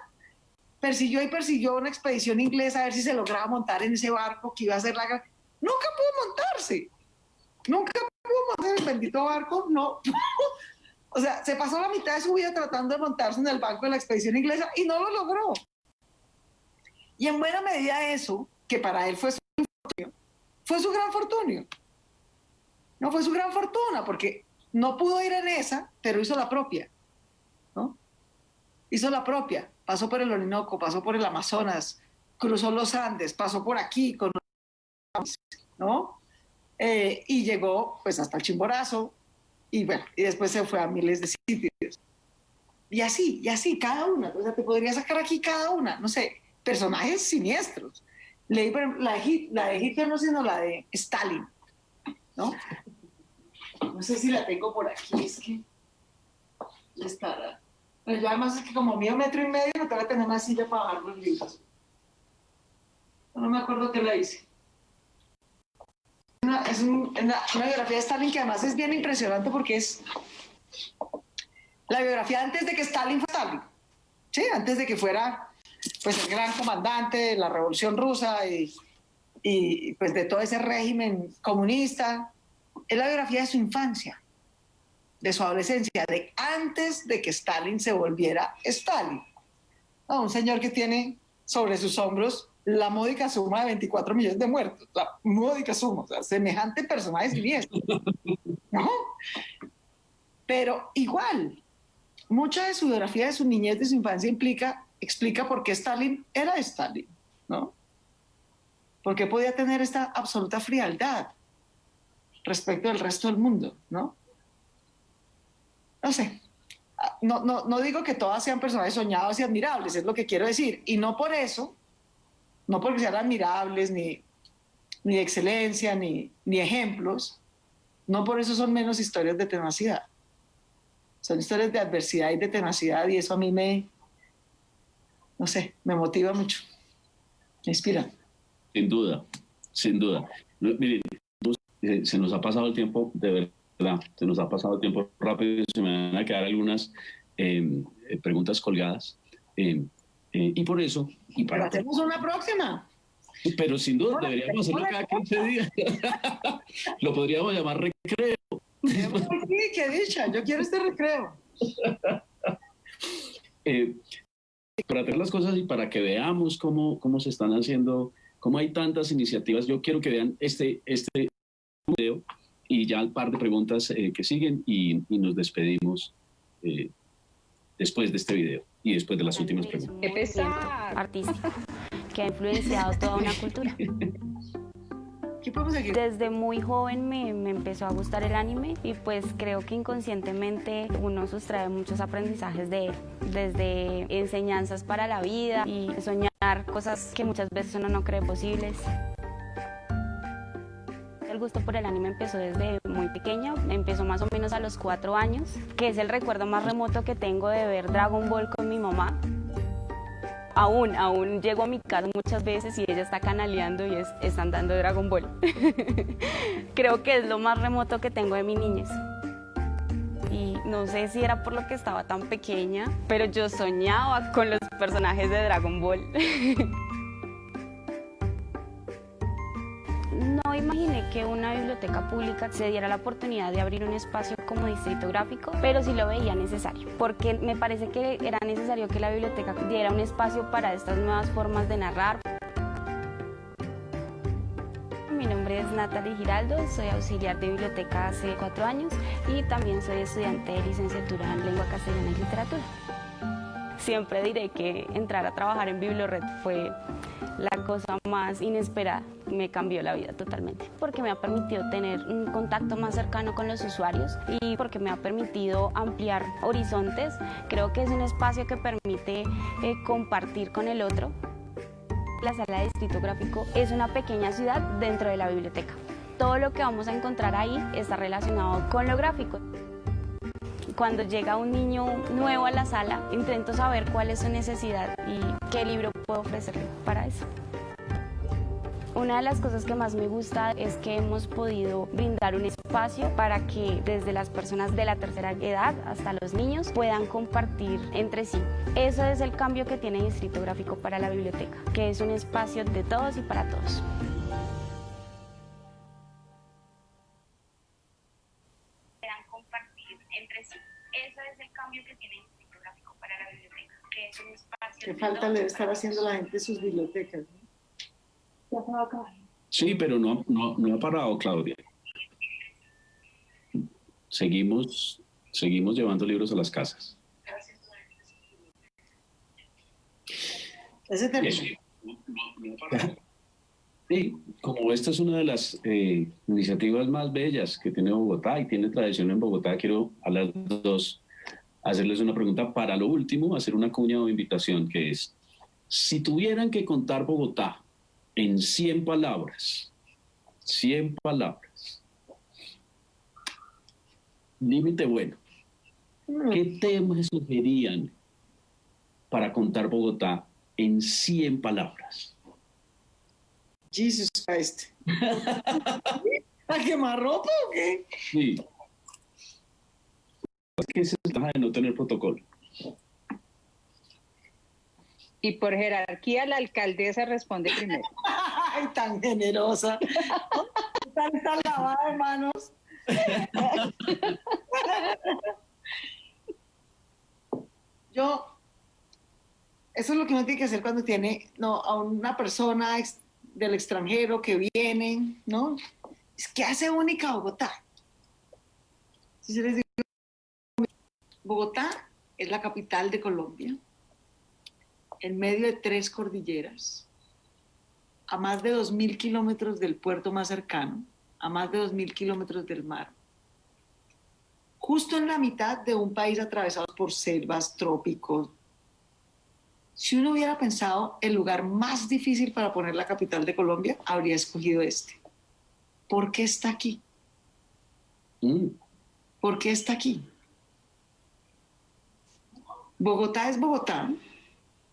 Persiguió una expedición inglesa a ver si se lograba montar en ese barco que iba a ser la guerra. Nunca pudo montarse. Nunca pudo montar el bendito barco, no. O sea, se pasó la mitad de su vida tratando de montarse en el barco de la expedición inglesa y no lo logró. Y en buena medida eso, que para él fue su gran fortunio. No fue su gran fortuna, porque no pudo ir en esa, pero hizo la propia, ¿no? Hizo la propia. Pasó por el Orinoco, pasó por el Amazonas, cruzó los Andes, pasó por aquí, ¿no? Y llegó pues hasta el Chimborazo, y bueno, y después se fue a miles de sitios. Y así, cada una. O sea, te podría sacar aquí cada una, no sé, personajes siniestros. Leí la de Hitler, no, sino la de Stalin, ¿no? No sé si la tengo por aquí, es que ya estará. Pero yo además es que como mío 1,5 metros, no tengo que tener una silla para bajar los libros. No me acuerdo qué la hice. Es una biografía de Stalin que además es bien impresionante porque es la biografía antes de que Stalin fuera Stalin. Sí, antes de que fuera pues el gran comandante de la Revolución Rusa y pues de todo ese régimen comunista. Es la biografía de su infancia, de su adolescencia, de antes de que Stalin se volviera Stalin. No, un señor que tiene sobre sus hombros la módica suma de 24 millones de muertos, la módica suma, o sea, semejante personaje siniestro, ¿no? Pero igual, mucha de su biografía de su niñez, de su infancia, explica por qué Stalin era Stalin, ¿no? Por qué podía tener esta absoluta frialdad respecto del resto del mundo, ¿no? No sé, no digo que todas sean personajes soñados y admirables, es lo que quiero decir, y no por eso, no porque sean admirables, ni de excelencia, ni ejemplos, no por eso son menos historias de tenacidad. Son historias de adversidad y de tenacidad, y eso a mí no sé, me motiva mucho, me inspira. Sin duda, sin duda. Miren, se nos ha pasado el tiempo, de verdad, se nos ha pasado el tiempo rápido, se me van a quedar algunas preguntas colgadas. Y por eso... Pero hacemos una próxima. Pero sin duda, deberíamos hacerlo cada 15 días. Lo podríamos llamar recreo. Sí, qué dicha, yo quiero este recreo. Para hacer las cosas y para que veamos cómo se están haciendo, cómo hay tantas iniciativas, yo quiero que vean este video y ya un par de preguntas que siguen y nos despedimos después de este video y después de las últimas preguntas. ¡Qué pesar! Artístico que ha influenciado toda una cultura. Desde muy joven me empezó a gustar el anime y pues creo que inconscientemente uno sustrae muchos aprendizajes de él, desde enseñanzas para la vida y soñar cosas que muchas veces uno no cree posibles. El gusto por el anime empezó desde muy pequeña, empezó más o menos a los 4 años, que es el recuerdo más remoto que tengo de ver Dragon Ball con mi mamá. Aún llego a mi casa muchas veces y ella está canaleando y están dando Dragon Ball. Creo que es lo más remoto que tengo de mi niñez. Y no sé si era por lo que estaba tan pequeña, pero yo soñaba con los personajes de Dragon Ball. No imaginé que una biblioteca pública se diera la oportunidad de abrir un espacio como distrito gráfico, pero sí lo veía necesario, porque me parece que era necesario que la biblioteca diera un espacio para estas nuevas formas de narrar. Mi nombre es Natalie Giraldo, soy auxiliar de biblioteca hace 4 años y también soy estudiante de licenciatura en lengua castellana y literatura. Siempre diré que entrar a trabajar en Biblioret fue la cosa más inesperada, me cambió la vida totalmente, porque me ha permitido tener un contacto más cercano con los usuarios y porque me ha permitido ampliar horizontes. Creo que es un espacio que permite compartir con el otro. La sala de distrito gráfico es una pequeña ciudad dentro de la biblioteca. Todo lo que vamos a encontrar ahí está relacionado con lo gráfico. Cuando llega un niño nuevo a la sala, intento saber cuál es su necesidad y qué libro puedo ofrecerle para eso. Una de las cosas que más me gusta es que hemos podido brindar un espacio para que desde las personas de la tercera edad hasta los niños puedan compartir entre sí. Eso es el cambio que tiene Distrito Gráfico para la biblioteca, que es un espacio de todos y para todos. Eso es el cambio que tiene Distrito Gráfico para la biblioteca, que es un espacio... Qué falta le debe estar haciendo la gente en sus bibliotecas, ¿no? Ya se va a acabar. Sí, pero no ha parado, Claudia. Seguimos llevando libros a las casas. Ese tema. Sí, como esta es una de las iniciativas más bellas que tiene Bogotá y tiene tradición en Bogotá, quiero a las dos hacerles una pregunta para lo último, hacer una cuña o invitación, que es, si tuvieran que contar Bogotá en 100 palabras, límite bueno, ¿qué temas sugerían para contar Bogotá en 100 palabras? Jesus Christ. ¿A quemar ropa o qué? Sí. Es que se trata de no tener protocolo. Y por jerarquía la alcaldesa responde primero. Ay, tan generosa. Tanta lavada de manos. Eso es lo que uno tiene que hacer cuando tiene a una persona del extranjero que viene, ¿no? ¿Qué hace única Bogotá? Si se les digo, Bogotá es la capital de Colombia, en medio de 3 cordilleras, a más de 2.000 kilómetros del puerto más cercano, a más de 2.000 kilómetros del mar, justo en la mitad de un país atravesado por selvas, trópicos. Si uno hubiera pensado el lugar más difícil para poner la capital de Colombia, habría escogido este. ¿Por qué está aquí? ¿Por qué está aquí? Bogotá es Bogotá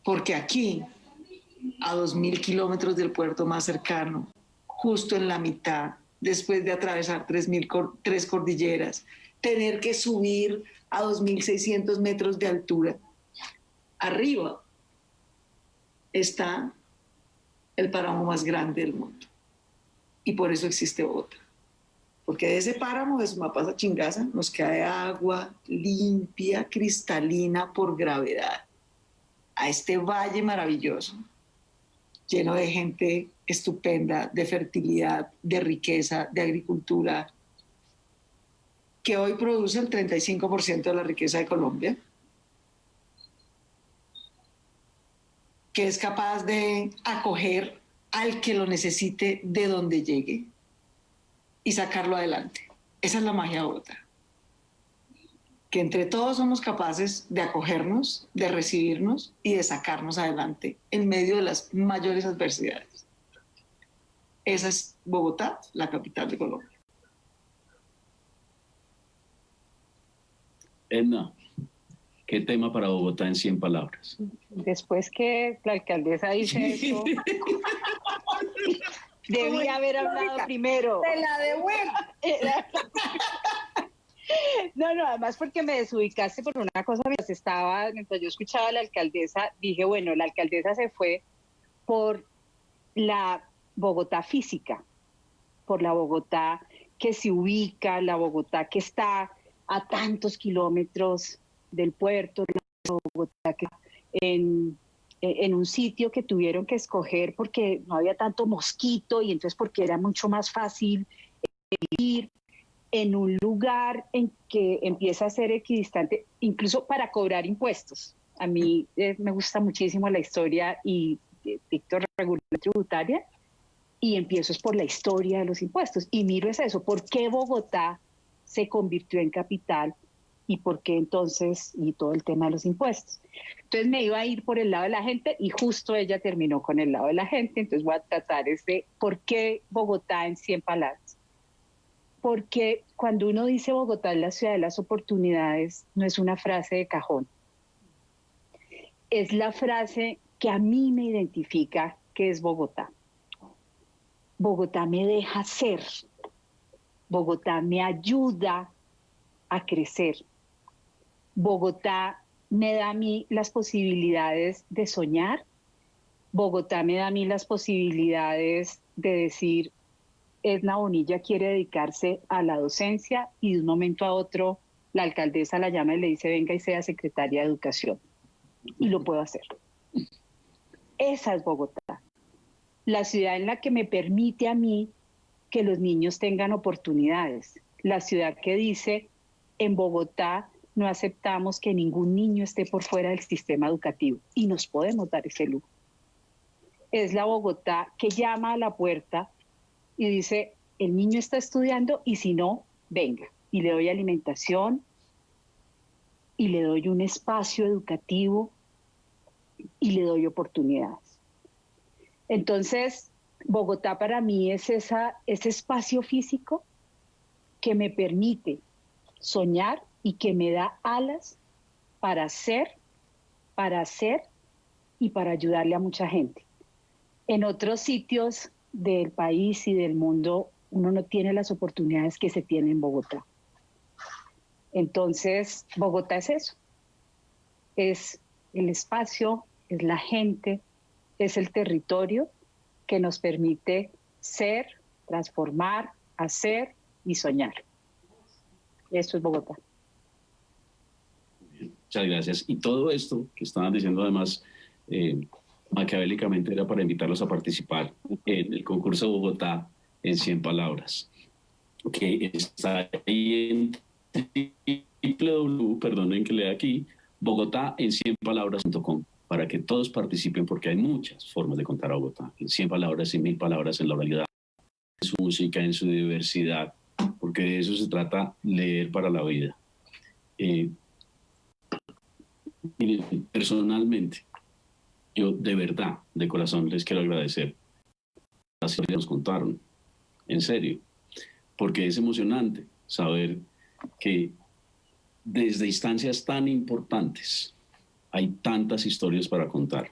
porque aquí, a 2.000 kilómetros del puerto más cercano, justo en la mitad, después de atravesar 3 cordilleras, tener que subir a 2.600 metros de altura, arriba está el páramo más grande del mundo. Y por eso existe Bogotá. Porque de ese páramo, de Sumapaz Chingaza, nos cae agua limpia, cristalina por gravedad a este valle maravilloso, lleno de gente estupenda, de fertilidad, de riqueza, de agricultura, que hoy produce el 35% de la riqueza de Colombia, que es capaz de acoger al que lo necesite de donde llegue, y sacarlo adelante. Esa es la magia de Bogotá. Que entre todos somos capaces de acogernos, de recibirnos y de sacarnos adelante en medio de las mayores adversidades. Esa es Bogotá, la capital de Colombia. Edna, ¿qué tema para Bogotá en 100 palabras? Después que la alcaldesa dice eso, debía haber hablado primero. Te la devuelvo. No, además porque me desubicaste por una cosa mientras yo escuchaba a la alcaldesa, dije, bueno, la alcaldesa se fue por la Bogotá física, por la Bogotá que se ubica, la Bogotá que está a tantos kilómetros del puerto, la Bogotá que en un sitio que tuvieron que escoger porque no había tanto mosquito y entonces porque era mucho más fácil vivir en un lugar en que empieza a ser equidistante, incluso para cobrar impuestos. A mí me gusta muchísimo la historia y dicto regulación tributaria y empiezo es por la historia de los impuestos y miro es eso, ¿por qué Bogotá se convirtió en capital y por qué entonces y todo el tema de los impuestos? Entonces me iba a ir por el lado de la gente y justo ella terminó con el lado de la gente, entonces voy a tratar de ¿por qué Bogotá en 100 palabras? Porque cuando uno dice Bogotá es la ciudad de las oportunidades, no es una frase de cajón. Es la frase que a mí me identifica que es Bogotá. Bogotá me deja ser. Bogotá me ayuda a crecer. Bogotá me da a mí las posibilidades de soñar. Bogotá me da a mí las posibilidades de decir, Edna Bonilla quiere dedicarse a la docencia y de un momento a otro la alcaldesa la llama y le dice venga y sea secretaria de Educación. Y lo puedo hacer. Esa es Bogotá. La ciudad en la que me permite a mí que los niños tengan oportunidades. La ciudad que dice en Bogotá no aceptamos que ningún niño esté por fuera del sistema educativo y nos podemos dar ese lujo. Es la Bogotá que llama a la puerta y dice, el niño está estudiando y si no, venga. Y le doy alimentación y le doy un espacio educativo y le doy oportunidades. Entonces, Bogotá para mí es ese espacio físico que me permite soñar y que me da alas para hacer y para ayudarle a mucha gente. En otros sitios del país y del mundo, uno no tiene las oportunidades que se tienen en Bogotá. Entonces, Bogotá es eso. Es el espacio, es la gente, es el territorio que nos permite ser, transformar, hacer y soñar. Eso es Bogotá. Muchas gracias. Y todo esto que estaban diciendo además, maquiavélicamente era para invitarlos a participar en el concurso Bogotá en 100 palabras, que está ahí en www, perdonen que lea aquí, Bogotá en 100palabras.com, para que todos participen, porque hay muchas formas de contar a Bogotá, en 100 palabras, en 1000 palabras, en la oralidad, en su música, en su diversidad, porque de eso se trata leer para la vida. Miren, personalmente, yo de verdad, de corazón, les quiero agradecer las historias que nos contaron, en serio, porque es emocionante saber que desde instancias tan importantes hay tantas historias para contar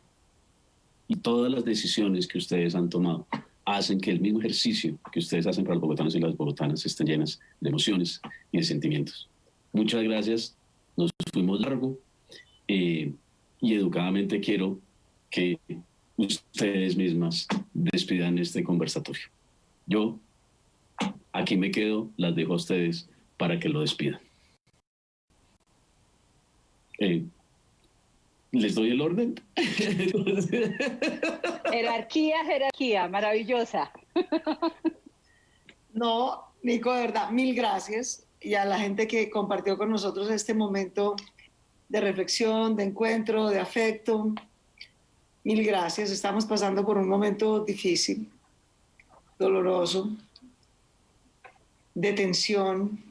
y todas las decisiones que ustedes han tomado hacen que el mismo ejercicio que ustedes hacen para los bogotanos y las bogotanas estén llenas de emociones y de sentimientos. Muchas gracias, nos fuimos largo y educadamente quiero que ustedes mismas despidan este conversatorio. Yo aquí me quedo, las dejo a ustedes para que lo despidan. ¿Les doy el orden? Jerarquía, maravillosa. No, Nico, de verdad, mil gracias. Y a la gente que compartió con nosotros este momento de reflexión, de encuentro, de afecto. Mil gracias. Estamos pasando por un momento difícil, doloroso. de tensión,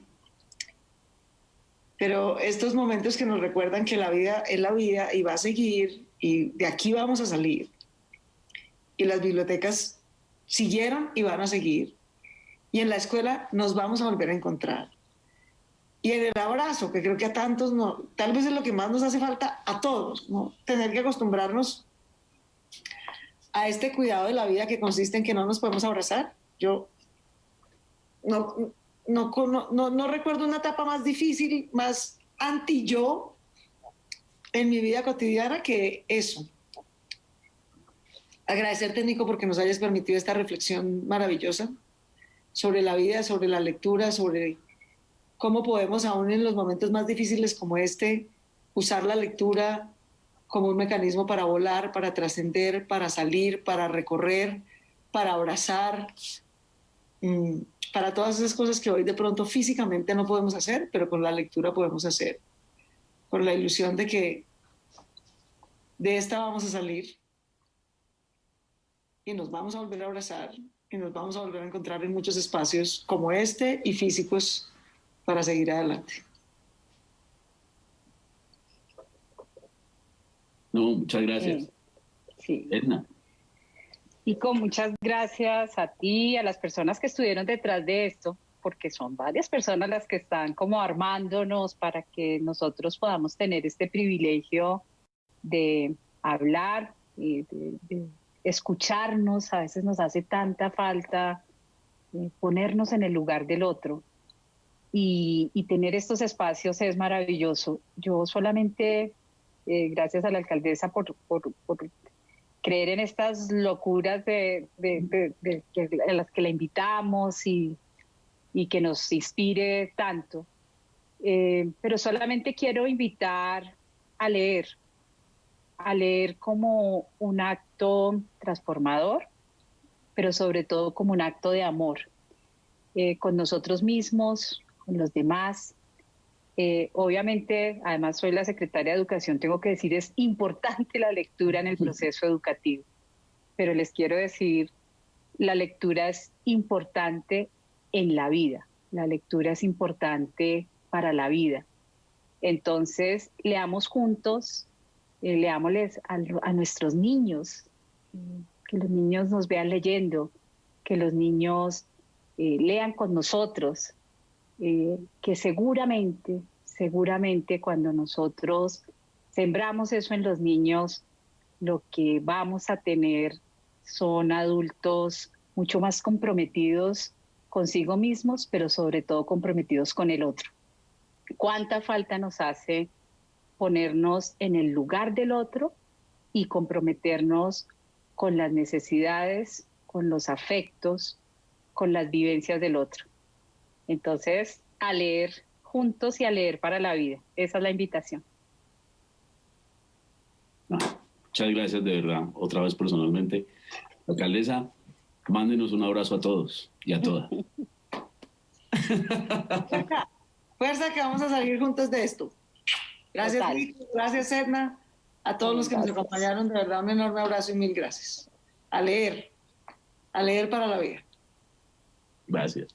pero estos momentos que nos recuerdan que la vida es la vida y va a seguir y de aquí vamos a salir. Y las bibliotecas siguieron y van a seguir. Y en la escuela nos vamos a volver a encontrar. Y en el abrazo, que creo que a tantos, no, tal vez es lo que más nos hace falta a todos, ¿no? Tener que acostumbrarnos a este cuidado de la vida que consiste en que no nos podemos abrazar. Yo no recuerdo una etapa más difícil, más anti-yo en mi vida cotidiana que eso. Agradecerte, Nico, porque nos hayas permitido esta reflexión maravillosa sobre la vida, sobre la lectura, sobre cómo podemos, aún en los momentos más difíciles como este, usar la lectura como un mecanismo para volar, para trascender, para salir, para recorrer, para abrazar, para todas esas cosas que hoy de pronto físicamente no podemos hacer, pero con la lectura podemos hacer, con la ilusión de que de esta vamos a salir y nos vamos a volver a abrazar y nos vamos a volver a encontrar en muchos espacios como este y físicos para seguir adelante. No, muchas gracias. Sí. Edna. Nico, muchas gracias a ti, a las personas que estuvieron detrás de esto, porque son varias personas las que están como armándonos para que nosotros podamos tener este privilegio de hablar y de escucharnos. A veces nos hace tanta falta ponernos en el lugar del otro y tener estos espacios es maravilloso. Yo solamente, gracias a la alcaldesa por creer en estas locuras de a las que la invitamos y que nos inspire tanto. Pero solamente quiero invitar a leer como un acto transformador, pero sobre todo como un acto de amor, con nosotros mismos, con los demás. Obviamente, además soy la secretaria de Educación, tengo que decir, es importante la lectura en el proceso educativo, pero les quiero decir, la lectura es importante en la vida, la lectura es importante para la vida. Entonces, leamos juntos, leámosles a nuestros niños, que los niños nos vean leyendo, que los niños lean con nosotros, que seguramente cuando nosotros sembramos eso en los niños, lo que vamos a tener son adultos mucho más comprometidos consigo mismos, pero sobre todo comprometidos con el otro. ¿Cuánta falta nos hace ponernos en el lugar del otro y comprometernos con las necesidades, con los afectos, con las vivencias del otro? Entonces, a leer juntos y a leer para la vida. Esa es la invitación. Muchas gracias, de verdad, otra vez personalmente. Alcaldesa, mándenos un abrazo a todos y a todas. Fuerza, que vamos a salir juntos de esto. Gracias, Nico, gracias, Edna. A todos los que nos acompañaron, de verdad, un enorme abrazo y mil gracias. A leer para la vida. Gracias.